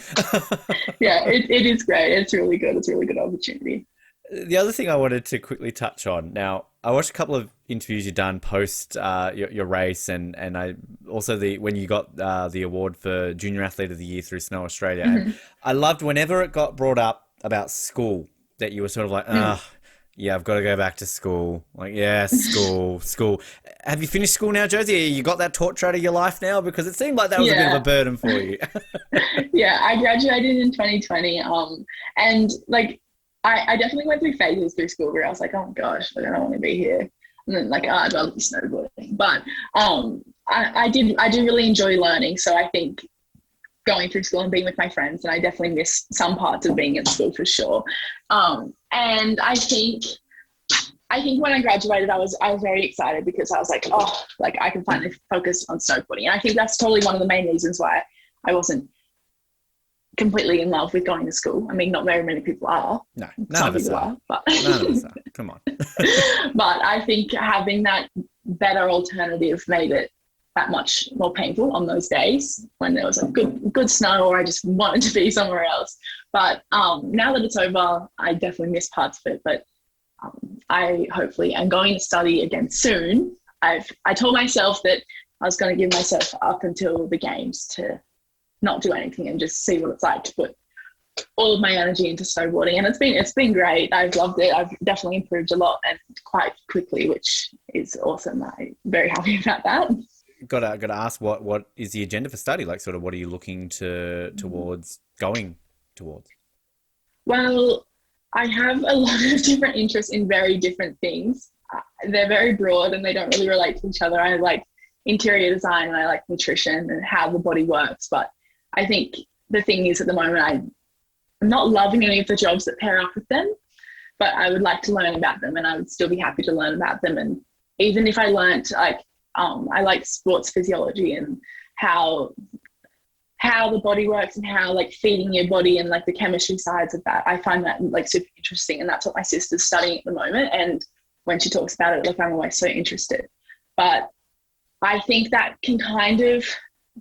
Yeah, it is great. It's really good. It's a really good opportunity. The other thing I wanted to quickly touch on, now, I watched a couple of interviews you've done post your race, and I also when you got the award for Junior Athlete of the Year through Snow Australia. Mm-hmm. And I loved whenever it got brought up about school, that you were sort of like, yeah, I've got to go back to school. Like, yeah, school. Have you finished school now, Josie? You got that torture out of your life now? Because it seemed like that was a bit of a burden for you. Yeah, I graduated in 2020. And like, I definitely went through phases through school where I was like, oh my gosh, like, I don't want to be here. And then like, I'd rather be snowboarding. But I do really enjoy learning. So I think going through school and being with my friends, and I definitely miss some parts of being at school for sure. And I think when I graduated, I was very excited because I was like, oh, like I can finally focus on snowboarding. And I think that's totally one of the main reasons why I wasn't completely in love with going to school. I mean, not very many people are. No, none of us are. But none of us are. Come on. But I think having that better alternative made it that much more painful on those days when there was a good snow or I just wanted to be somewhere else. But now that it's over, I definitely miss parts of it. But I hopefully am going to study again soon. I told myself that I was going to give myself up until the games to not do anything and just see what it's like to put all of my energy into snowboarding. And it's been great. I've loved it. I've definitely improved a lot and quite quickly, which is awesome. I'm very happy about that. Got to ask, what is the agenda for study? Like, sort of, what are you looking towards going towards? Well, I have a lot of different interests in very different things. They're very broad and they don't really relate to each other. I like interior design and I like nutrition and how the body works. But I think the thing is, at the moment, I'm not loving any of the jobs that pair up with them, but I would like to learn about them and I would still be happy to learn about them. And even if I learned, like, I like sports physiology and how the body works and how like feeding your body and like the chemistry sides of that. I find that like super interesting, and that's what my sister's studying at the moment. And when she talks about it, like, I'm always so interested. But I think that can kind of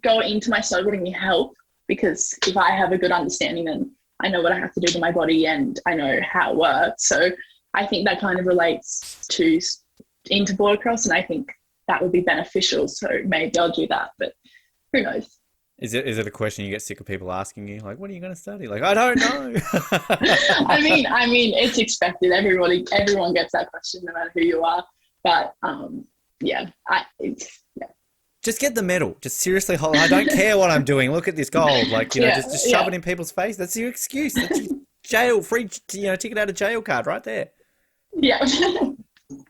go into my snowboarding and help, because if I have a good understanding, then I know what I have to do to my body and I know how it works. So I think that kind of relates into board cross, and I think that would be beneficial. So maybe I'll do that, but who knows? Is it a question you get sick of people asking you, like, what are you going to study? Like, I don't know. I mean, it's expected. Everyone gets that question, no matter who you are. But yeah. Just get the medal. Just seriously, I don't care what I'm doing. Look at this gold. Like, you know, just shove it in people's face. That's your excuse. That's your jail free, ticket out of jail card right there. Yeah.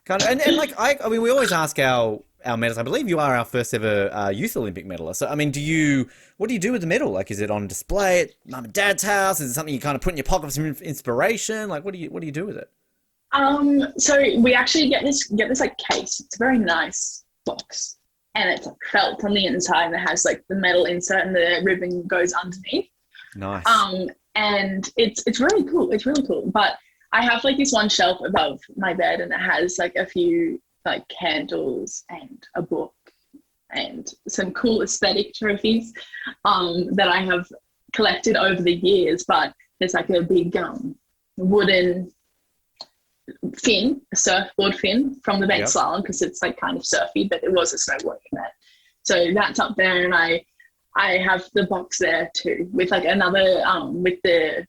Kind of, and like, I mean, we always ask our medals. I believe you are our first ever youth Olympic medalist. So, I mean, what do you do with the medal? Like, is it on display at mum and dad's house? Is it something you kind of put in your pocket for some inspiration? Like, what do you do with it? So we actually get this like case. It's a very nice box, and it's like felt on the inside, and it has like the medal insert, and the ribbon goes underneath. Nice. And it's really cool. It's really cool. But I have like this one shelf above my bed, and it has like a few like candles and a book and some cool aesthetic trophies that I have collected over the years. But there's like a big wooden fin, a surfboard fin from the bank slalom, because it's like kind of surfy, but it was a snowboarding event. So that's up there, and I have the box there too with like another with the,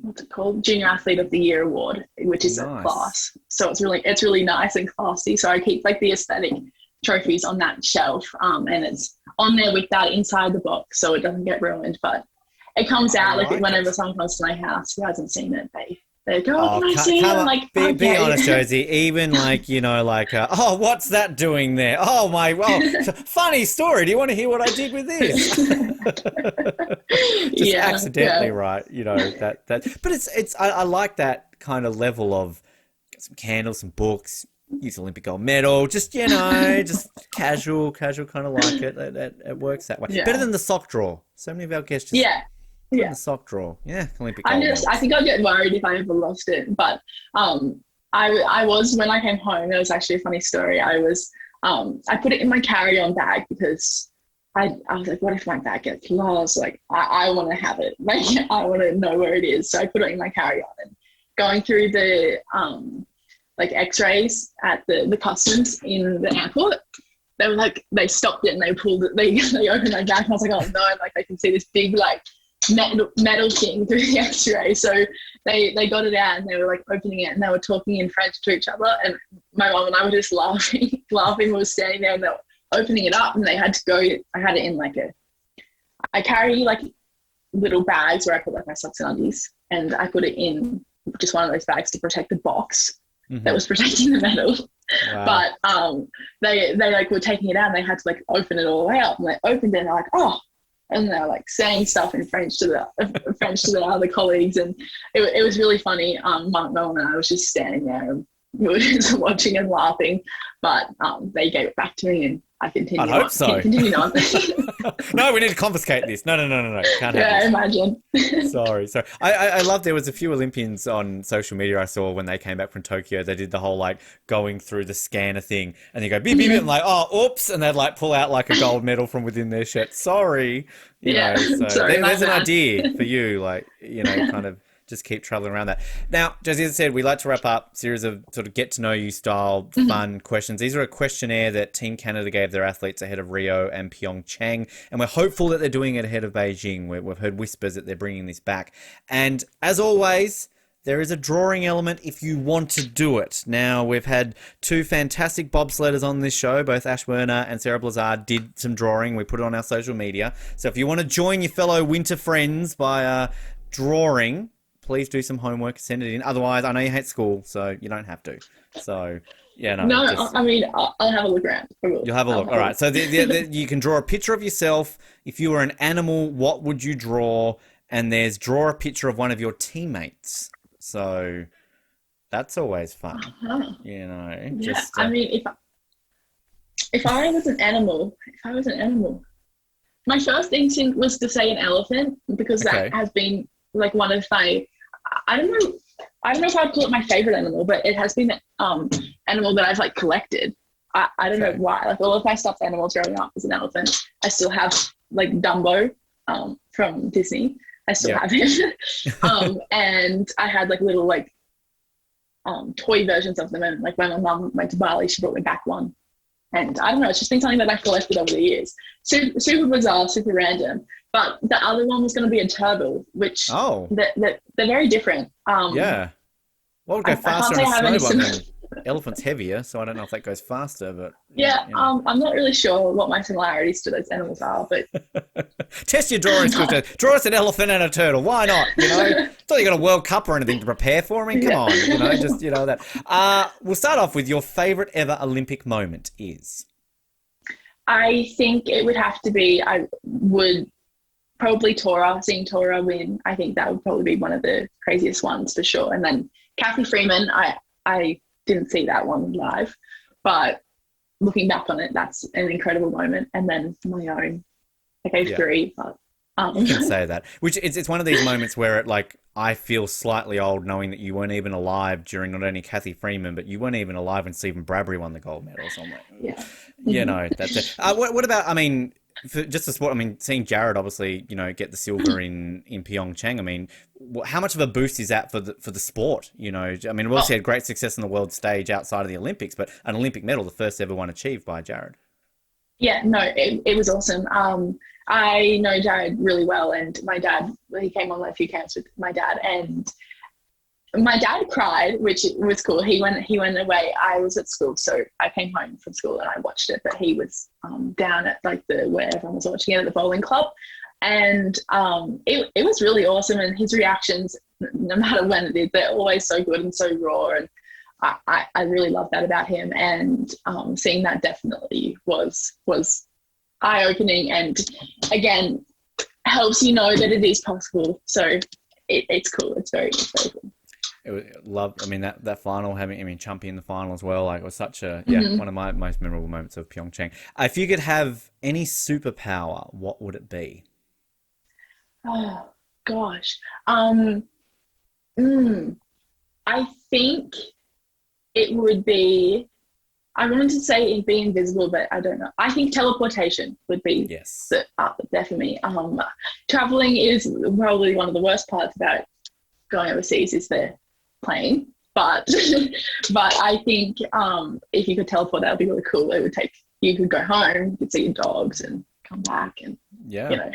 what's it called, Junior Athlete of the Year award, which is nice. A class. So it's really nice and classy. So I keep like the aesthetic trophies on that shelf, and it's on there with that inside the box, so it doesn't get ruined. But it comes out like whenever someone comes to my house who hasn't seen it, they go, oh, can I see it? I'm like, be honest, Josie. Even like, like, oh, what's that doing there? Oh my, funny story. Do you want to hear what I did with this? Just accidentally, right? that. But it's. I like that kind of level of some candles, some books, use Olympic gold medal, just, just casual kind of like it. It works that way. Yeah. Better than the sock drawer. So many of our guests just Yeah. put in Yeah. the sock drawer. Yeah, Olympic gold medals. I think I'd get worried if I ever lost it. But I was, when I came home, there was actually a funny story. I put it in my carry-on bag because I was like, what if my bag gets lost? Like, I want to have it. Like, I want to know where it is. So I put it in my carry-on, and going through the like x-rays at the customs in the airport, they were like, they stopped it and they pulled it, they opened my bag, and I was like, oh no, like I can see this big like metal thing through the x-ray. So they got it out, and they were like opening it, and they were talking in French to each other, and my mom and I were just laughing. We were standing there, and they were opening it up, and they had to go, I had it in like I carry like little bags where I put like my socks and undies, and I put it in just one of those bags to protect the box that was protecting the medal. Wow. But they like were taking it out, and they had to like open it all the way up, and they opened it, and they're like, oh, and they're like saying stuff in French to the other colleagues, and it was really funny. Mark Nolan and I was just standing there, and we were just watching and laughing, but they gave it back to me, and I continued. I hope so. Continued on. No, we need to confiscate this. No. Can't have Yeah, this. Imagine. Sorry. I love, there was a few Olympians on social media I saw when they came back from Tokyo. They did the whole like going through the scanner thing, and they go beep beep, and like, oh, oops, and they'd like pull out like a gold medal from within their shirt. Sorry. You know, so Sorry, there's an idea for you, like, kind of just keep traveling around that. Now, Josie, as I said, we like to wrap up series of sort of get to know you style fun questions. These are a questionnaire that Team Canada gave their athletes ahead of Rio and Pyeongchang, and we're hopeful that they're doing it ahead of Beijing. We've heard whispers that they're bringing this back. And as always, there is a drawing element if you want to do it. Now, we've had two fantastic bobsledders on this show. Both Ash Werner and Sarah Blizzard did some drawing. We put it on our social media. So if you want to join your fellow winter friends by drawing, please do some homework and send it in. Otherwise, I know you hate school, so you don't have to. So, yeah, no. No, I mean, I'll have a look around. You'll have a look. All right. So you can draw a picture of yourself. If you were an animal, what would you draw? And there's draw a picture of one of your teammates. So that's always fun. Yeah, Just, I mean, if I was an animal, my first instinct was to say an elephant, because that has been like one of my, I don't know if I'd call it my favorite animal, but it has been an animal that I've like collected. I don't know why. Like all of my stuffed animals growing up was an elephant. I still have like Dumbo from Disney. I still have him. And I had like little like toy versions of them. And like when my mum went to Bali, she brought me back one. And I don't know, it's just been something that I've collected over the years. Super bizarre, super random. But the other one was going to be a turtle, which they're very different. Yeah. Well, it would go faster on a snowboard. Elephant's heavier, so I don't know if that goes faster. But I'm not really sure what my similarities to those animals are. But test your drawing skills. Draw us an elephant and a turtle. Why not? It's not like you got a World Cup or anything to prepare for. I mean, come on. Just that. We'll start off with your favorite ever Olympic moment is. I think it would have to be. I would probably seeing Tora win. I think that would probably be one of the craziest ones for sure. And then Kathy Freeman, I didn't see that one live, but looking back on it, that's an incredible moment. And then my own, I gave 3, but you can say that. Which it's one of these moments where I feel slightly old knowing that you weren't even alive during not only Kathy Freeman, but you weren't even alive when Stephen Bradbury won the gold medal. So I'm like, that's it. What about? I mean, for just the sport. I mean, seeing Jared obviously, get the silver in Pyeongchang. I mean, how much of a boost is that for the sport? I mean, we obviously had great success on the world stage outside of the Olympics, but an Olympic medal, the first ever one achieved by Jared. Yeah, no, it was awesome. I know Jared really well, and my dad, he came on a few camps with my dad, and my dad cried, which was cool. He went away. I was at school, so I came home from school and I watched it, but he was down at like where everyone was watching it at the bowling club. And it was really awesome, and his reactions, no matter when it is, they're always so good and so raw, and I really love that about him. And seeing that definitely was eye-opening, and again helps you know that it is possible. So it's cool. It's very cool. I mean, that final, Chumpy in the final as well. Like, it was such a, Mm-hmm. one of my most memorable moments of Pyeongchang. If you could have any superpower, what would it be? Oh gosh. Um, mm, I think it would be. I wanted to say it'd be invisible, but I don't know. I think teleportation would be Yes. the there for me. Traveling is probably one of the worst parts about going overseas is the plane, but but I think if you could teleport, that would be really cool. It would take you could go home, you could see your dogs and come back, and you Yeah. know.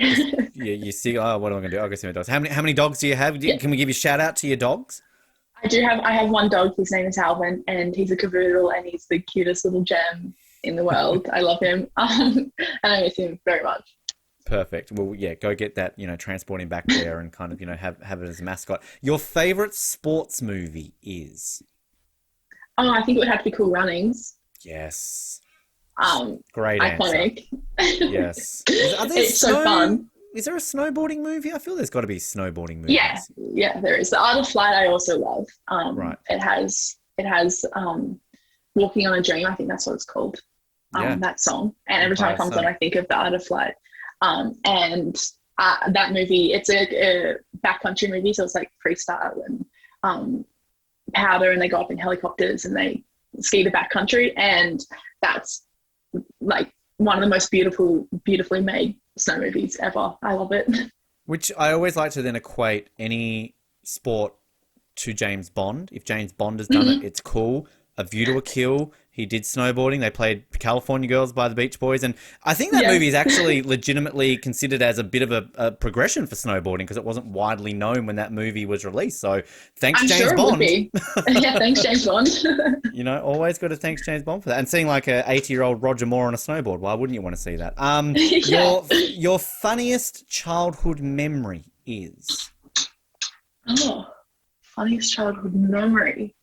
You see, oh, what am I going to do? I'll go see my dogs. How many dogs do you have? Yeah, Can we give you a shout out to your dogs? I have one dog. His name is Alvin, and he's a cavoodle, and he's the cutest little gem in the world. I love him, and I miss him very much. Perfect. Well, yeah, go get that, transport him back there and kind of, have it as a mascot. Your favorite sports movie is? Oh, I think it would have to be Cool Runnings. Yes. Great answer. Iconic. Yes. It's so fun. Is there a snowboarding movie? I feel there's got to be snowboarding movies. Yeah, there is. The Art of Flight I also love. Right. It has Walking on a Dream, I think that's what it's called. That song. And every time it comes on, I think of the Art of Flight. And that movie, it's a backcountry movie, so it's like freestyle and powder, and they go up in helicopters and they ski the backcountry, and that's like one of the most beautifully made snow movies ever. I love it. Which I always like to then equate any sport to James Bond. If James Bond has done it, it's cool. A View to a Kill, he did snowboarding. They played California Girls by the Beach Boys. And I think that movie is actually legitimately considered as a bit of a progression for snowboarding because it wasn't widely known when that movie was released. So thanks, I'm James sure Bond. It would be. Yeah, thanks, James Bond. Always got to thanks James Bond for that. And seeing like a 80-year-old Roger Moore on a snowboard, why wouldn't you want to see that? Your funniest childhood memory is? Oh, funniest childhood memory.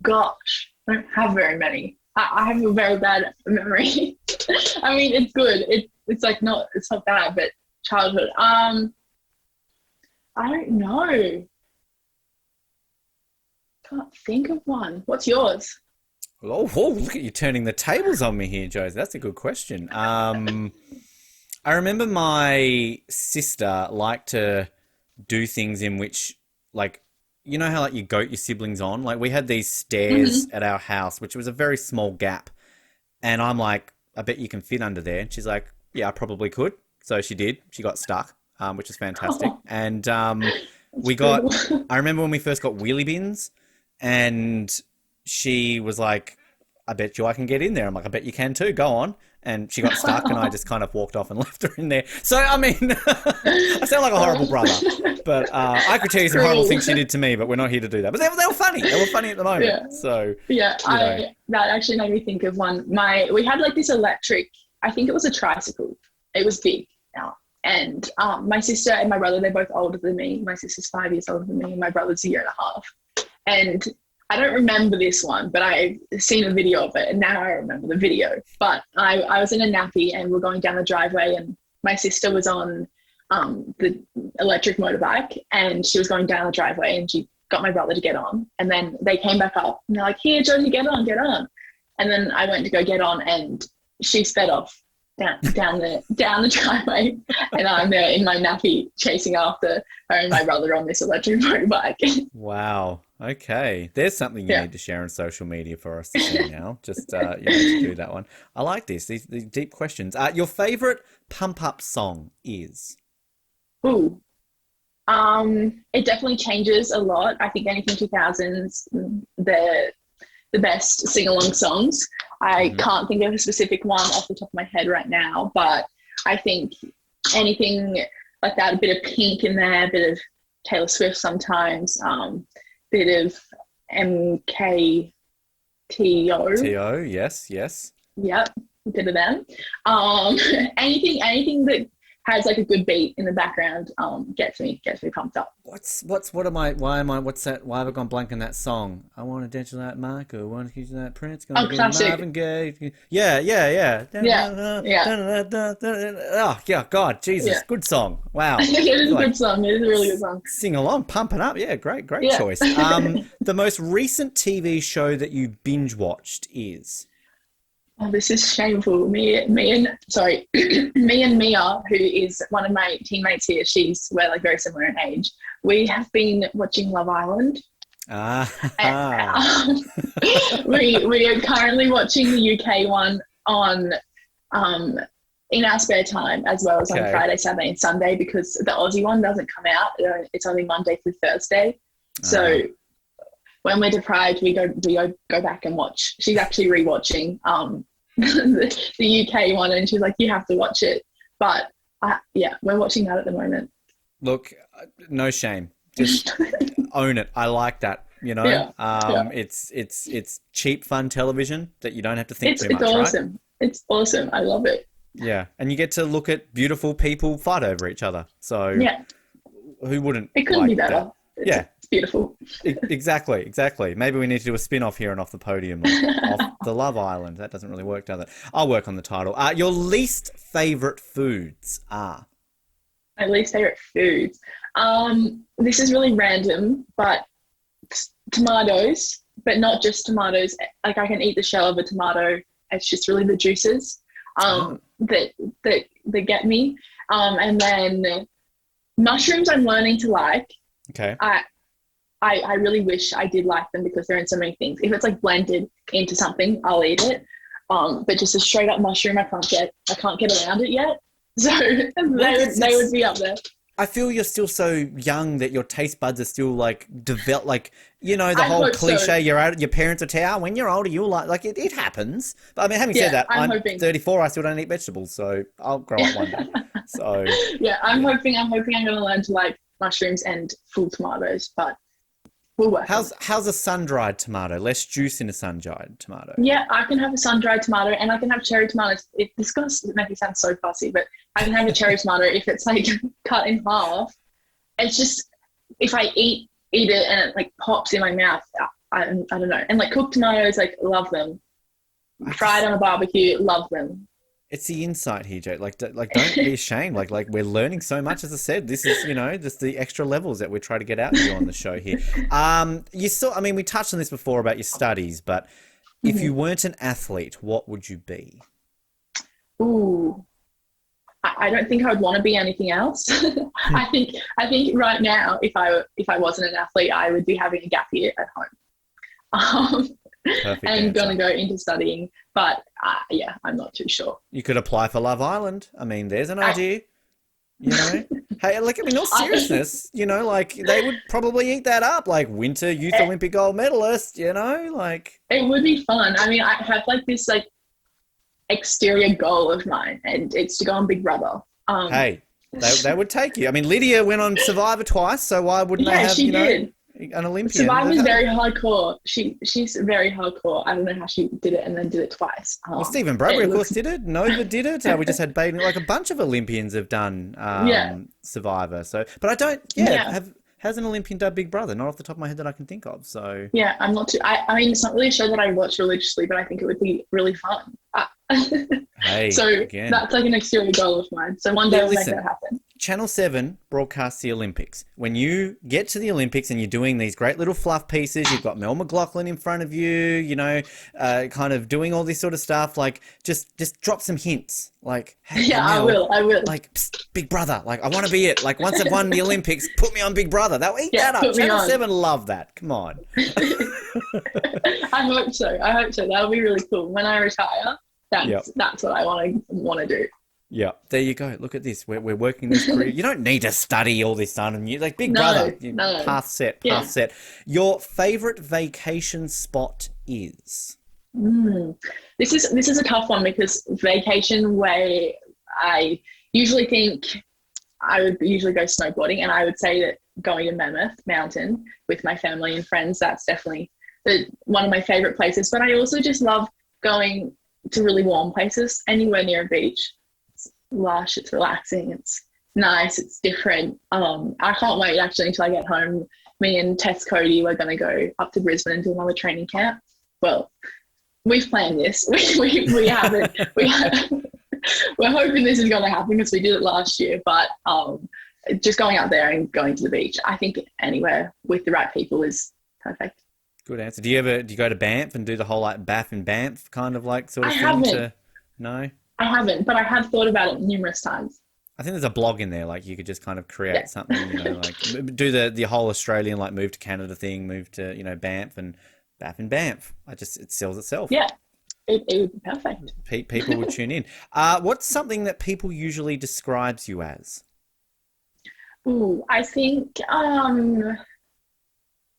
Gosh, I don't have very many. I have a very bad memory. I mean, it's good. It's not bad, but childhood. I don't know. Can't think of one. What's yours? Oh, look at you turning the tables on me here, Josie. That's a good question. I remember my sister liked to do things in which, like, you know how like you goat your siblings on? Like we had these stairs at our house, which was a very small gap. And I'm like, I bet you can fit under there. And she's like, yeah, I probably could. So she did. She got stuck, which is fantastic. Oh, and cool. I remember when we first got wheelie bins and she was like, I bet you I can get in there. I'm like, I bet you can too. Go on. And she got stuck and I just kind of walked off and left her in there. So, I mean, I sound like a horrible brother. But I could tell you some horrible things she did to me, but we're not here to do that. But they were funny. They were funny at the moment. Yeah. So, that actually made me think of one. We had like this electric, I think it was a tricycle. It was big now. And my sister and my brother, they're both older than me. My sister's 5 years older than me, and my brother's a year and a half. And I don't remember this one, but I've seen a video of it, and now I remember the video. But I was in a nappy, and we're going down the driveway, and my sister was on the electric motorbike, and she was going down the driveway, and she got my brother to get on. And then they came back up, and they're like, "Here, Josie, get on, get on." And then I went to go get on, and she sped off down the driveway, and I'm there in my nappy chasing after her and my brother on this electric motorbike. Wow. Okay. There's something you need to share on social media for us to see now. Just, to do that one. I like this. These deep questions. Your favorite pump up song is? Ooh. It definitely changes a lot. I think anything 2000s, the best sing-along songs. I can't think of a specific one off the top of my head right now, but I think anything like that, a bit of Pink in there, a bit of Taylor Swift sometimes, bit of MKTO. T.O., yes. Yep, a bit of them. Anything that has like a good beat in the background, gets me pumped up. What's that? Why have I gone blank on that song? I want to dance with that Michael, I want to kiss that Prince, gonna be Classic. Marvin Gaye. Yeah. Yeah. Oh, yeah, God, Jesus, Yeah. good song. Wow. It is a good song. It is a really good song. Sing along, pump it up. Yeah, great Yeah. choice. The most recent TV show that you binge watched is? Oh, this is shameful. Me and Mia, who is one of my teammates here, we're like very similar in age. We have been watching Love Island. And, we are currently watching the UK one on in our spare time, as well as on Friday, Saturday, and Sunday, because the Aussie one doesn't come out. It's only Monday through Thursday. So when we're deprived, we go back and watch. She's actually rewatching the UK one, and she's like, "You have to watch it." But we're watching that at the moment. Look, no shame. Just own it. I like that. You know, it's cheap, fun television that you don't have to think too much. It's awesome. Right? It's awesome. I love it. Yeah, and you get to look at beautiful people fight over each other. So who wouldn't? It couldn't like be better. It's beautiful. Exactly. Maybe we need to do a spin-off here and off the podium, off the Love Island. That doesn't really work, does it? I'll work on the title. Your least favourite foods are? My least favourite foods. This is really random, but tomatoes, but not just tomatoes. Like, I can eat the shell of a tomato. It's just really the juices that get me. And then mushrooms I'm learning to like. Okay. I really wish I did like them, because they're in so many things. If it's like blended into something, I'll eat it. But just a straight up mushroom, I can't get around it yet. So they would be up there. I feel you're still so young that your taste buds are still like developed. Like, you know, the I whole hope cliche. so. Your parents will tell you, when you're older, you'll like it happens. But I mean, having said that, I'm hoping. 34. I still don't eat vegetables, so I'll grow up one day. So I'm hoping I'm going to learn to like mushrooms and full tomatoes, but we'll work. How's a sun-dried tomato? Less juice in a sun-dried tomato. Yeah, I can have a sun-dried tomato, and I can have cherry tomatoes. This is going to make it sound so fussy, but I can have a cherry tomato if it's like cut in half. It's just, if I eat it and it like pops in my mouth, I don't know. And like cooked tomatoes, like, love them. Fried on a barbecue, love them. It's the insight here, Jake. Like, don't be ashamed. Like we're learning so much. As I said, this is, just the extra levels that we're trying to get out of you on the show here. We touched on this before about your studies, but if you weren't an athlete, what would you be? Ooh, I don't think I would want to be anything else. I think right now, if I wasn't an athlete, I would be having a gap year at home. And going to go into studying, but I'm not too sure. You could apply for Love Island. I mean, there's an idea. Hey, like, in all seriousness, like, they would probably eat that up, like Winter Youth Olympic gold medalist. Like, it would be fun. I mean, I have like this like exterior goal of mine, and it's to go on Big Brother. Hey, they would take you. I mean, Lydia went on Survivor twice, so why wouldn't they have? She did. An Olympian. Survivor's very hardcore. She's very hardcore. I don't know how she did it and then did it twice. Well, Stephen Bradbury, of course, did it. Nova did it. We just had Baden. Like, a bunch of Olympians have done Survivor. So, but I don't. Has an Olympian done Big Brother? Not off the top of my head that I can think of. So yeah, I'm not too. I mean, it's not really a show that I watch religiously, but I think it would be really fun. Hey, so again. That's like an exterior goal of mine. So one day I'll make that happen. Channel 7 broadcasts the Olympics. When you get to the Olympics and you're doing these great little fluff pieces, you've got Mel McLaughlin in front of you, kind of doing all this sort of stuff, like, just drop some hints. Like, hey, Mel, I will. Like, psst, Big Brother. Like, I want to be it. Like, once I've won the Olympics, put me on Big Brother. They'll eat that up. Channel 7 love that. Come on. I hope so. That'll be really cool. When I retire, that's what I want to do. Yeah, there you go. Look at this. We're working this career. You don't need to study all this stuff. Like, Big Brother, path set. Your favourite vacation spot is? This is a tough one, because vacation way, I usually think I would usually go snowboarding, and I would say that going to Mammoth Mountain with my family and friends, that's definitely one of my favourite places. But I also just love going to really warm places, anywhere near a beach. lush, it's relaxing, it's nice, it's different. I can't wait actually until I get home. Me and Tess Cody, we're going to go up to Brisbane and do another training camp. Well, we've planned this. We haven't. We're hoping this is going to happen because we did it last year. But just going out there and going to the beach, I think anywhere with the right people is perfect. Good answer. Do you go to Banff and do the whole like Baff and Banff kind of like sort of I thing? haven't. No? I haven't, but I have thought about it numerous times. I think there's a blog in there, like you could just kind of create something, like do the whole Australian, like move to Canada thing, move to, Banff and Baff and Banff. It sells itself. Yeah, it would be perfect. People would tune in. What's something that people usually describes you as? Ooh, I think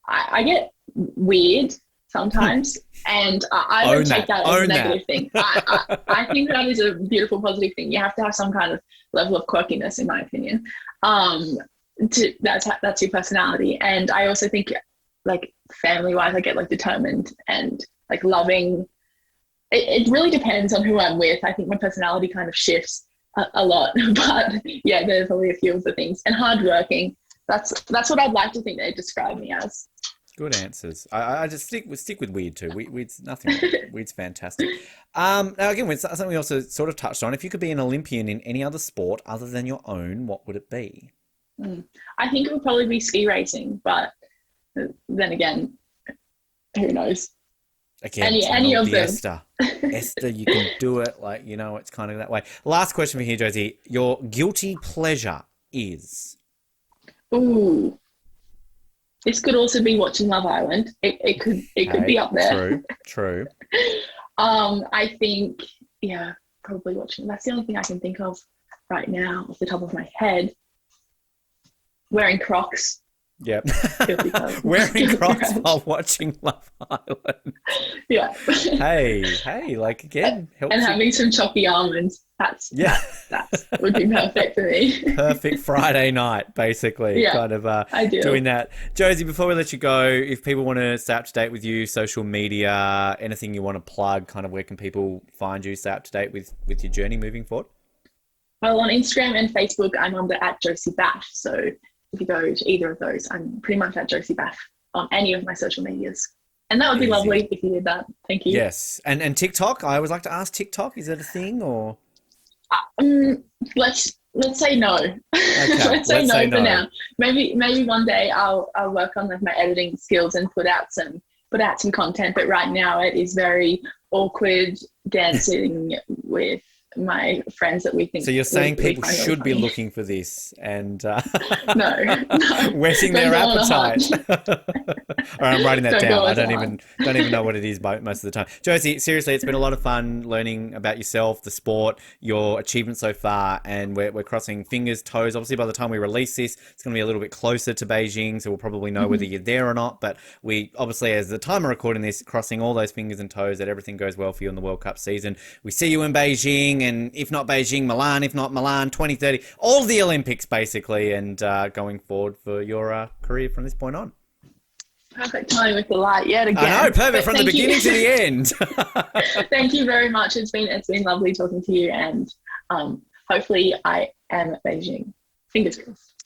I get weird sometimes, and I don't take that as a negative thing. I think that is a beautiful, positive thing. You have to have some kind of level of quirkiness, in my opinion. That's your personality. And I also think, like, family-wise, I get like determined and like loving. It really depends on who I'm with. I think my personality kind of shifts a lot, but yeah, there's probably a few of the things. And hardworking. That's what I'd like to think they describe me as. Good answers. I just stick with weird too. Weird's nothing wrong. Weird's fantastic. Now again, it's something we also sort of touched on. If you could be an Olympian in any other sport other than your own, what would it be? I think it would probably be ski racing, but then again, who knows? Again, any of them. Esther, you can do it. Like, it's kind of that way. Last question for here, Josie. Your guilty pleasure is? Ooh. This could also be watching Love Island. It could be up there. True. I think, probably watching. That's the only thing I can think of right now off the top of my head. Wearing Crocs. Yep. Wearing Crocs while watching Love Island. Yeah. Hey, like again. And having some choppy almonds. That would be perfect for me. Perfect Friday night, basically. Yeah, kind of ideal. Doing that. Josie, before we let you go, if people want to stay up to date with you, social media, anything you want to plug, kind of where can people find you, stay up to date with your journey moving forward? Well, on Instagram and Facebook, I'm under @Josie Baff. So if you go to either of those, I'm pretty much @Josie Baff on any of my social medias. And that would be lovely if you did that. Thank you. Yes. And TikTok, I always like to ask TikTok, is that a thing or? Let's say no. Okay, let's say no for now. Maybe one day I'll work on my editing skills and put out some content. But right now it is very awkward dancing with my friends that we think. So you're saying people should be looking for this and no. whetting their appetite. All right, I'm writing that down. I don't even know what it is most of the time. Josie, seriously, it's been a lot of fun learning about yourself, the sport, your achievements so far, and we're crossing fingers, toes. Obviously, by the time we release this, it's going to be a little bit closer to Beijing, so we'll probably know whether you're there or not. But we obviously, as the time of recording this, crossing all those fingers and toes that everything goes well for you in the World Cup season. We see you in Beijing, and if not Beijing, Milan, if not Milan, 2030, all the Olympics basically, and going forward for your career from this point on. Perfect timing with the light yet again. I know, perfect from the beginning to the end. Thank you very much. It's been lovely talking to you, and hopefully I am at Beijing. Fingers crossed.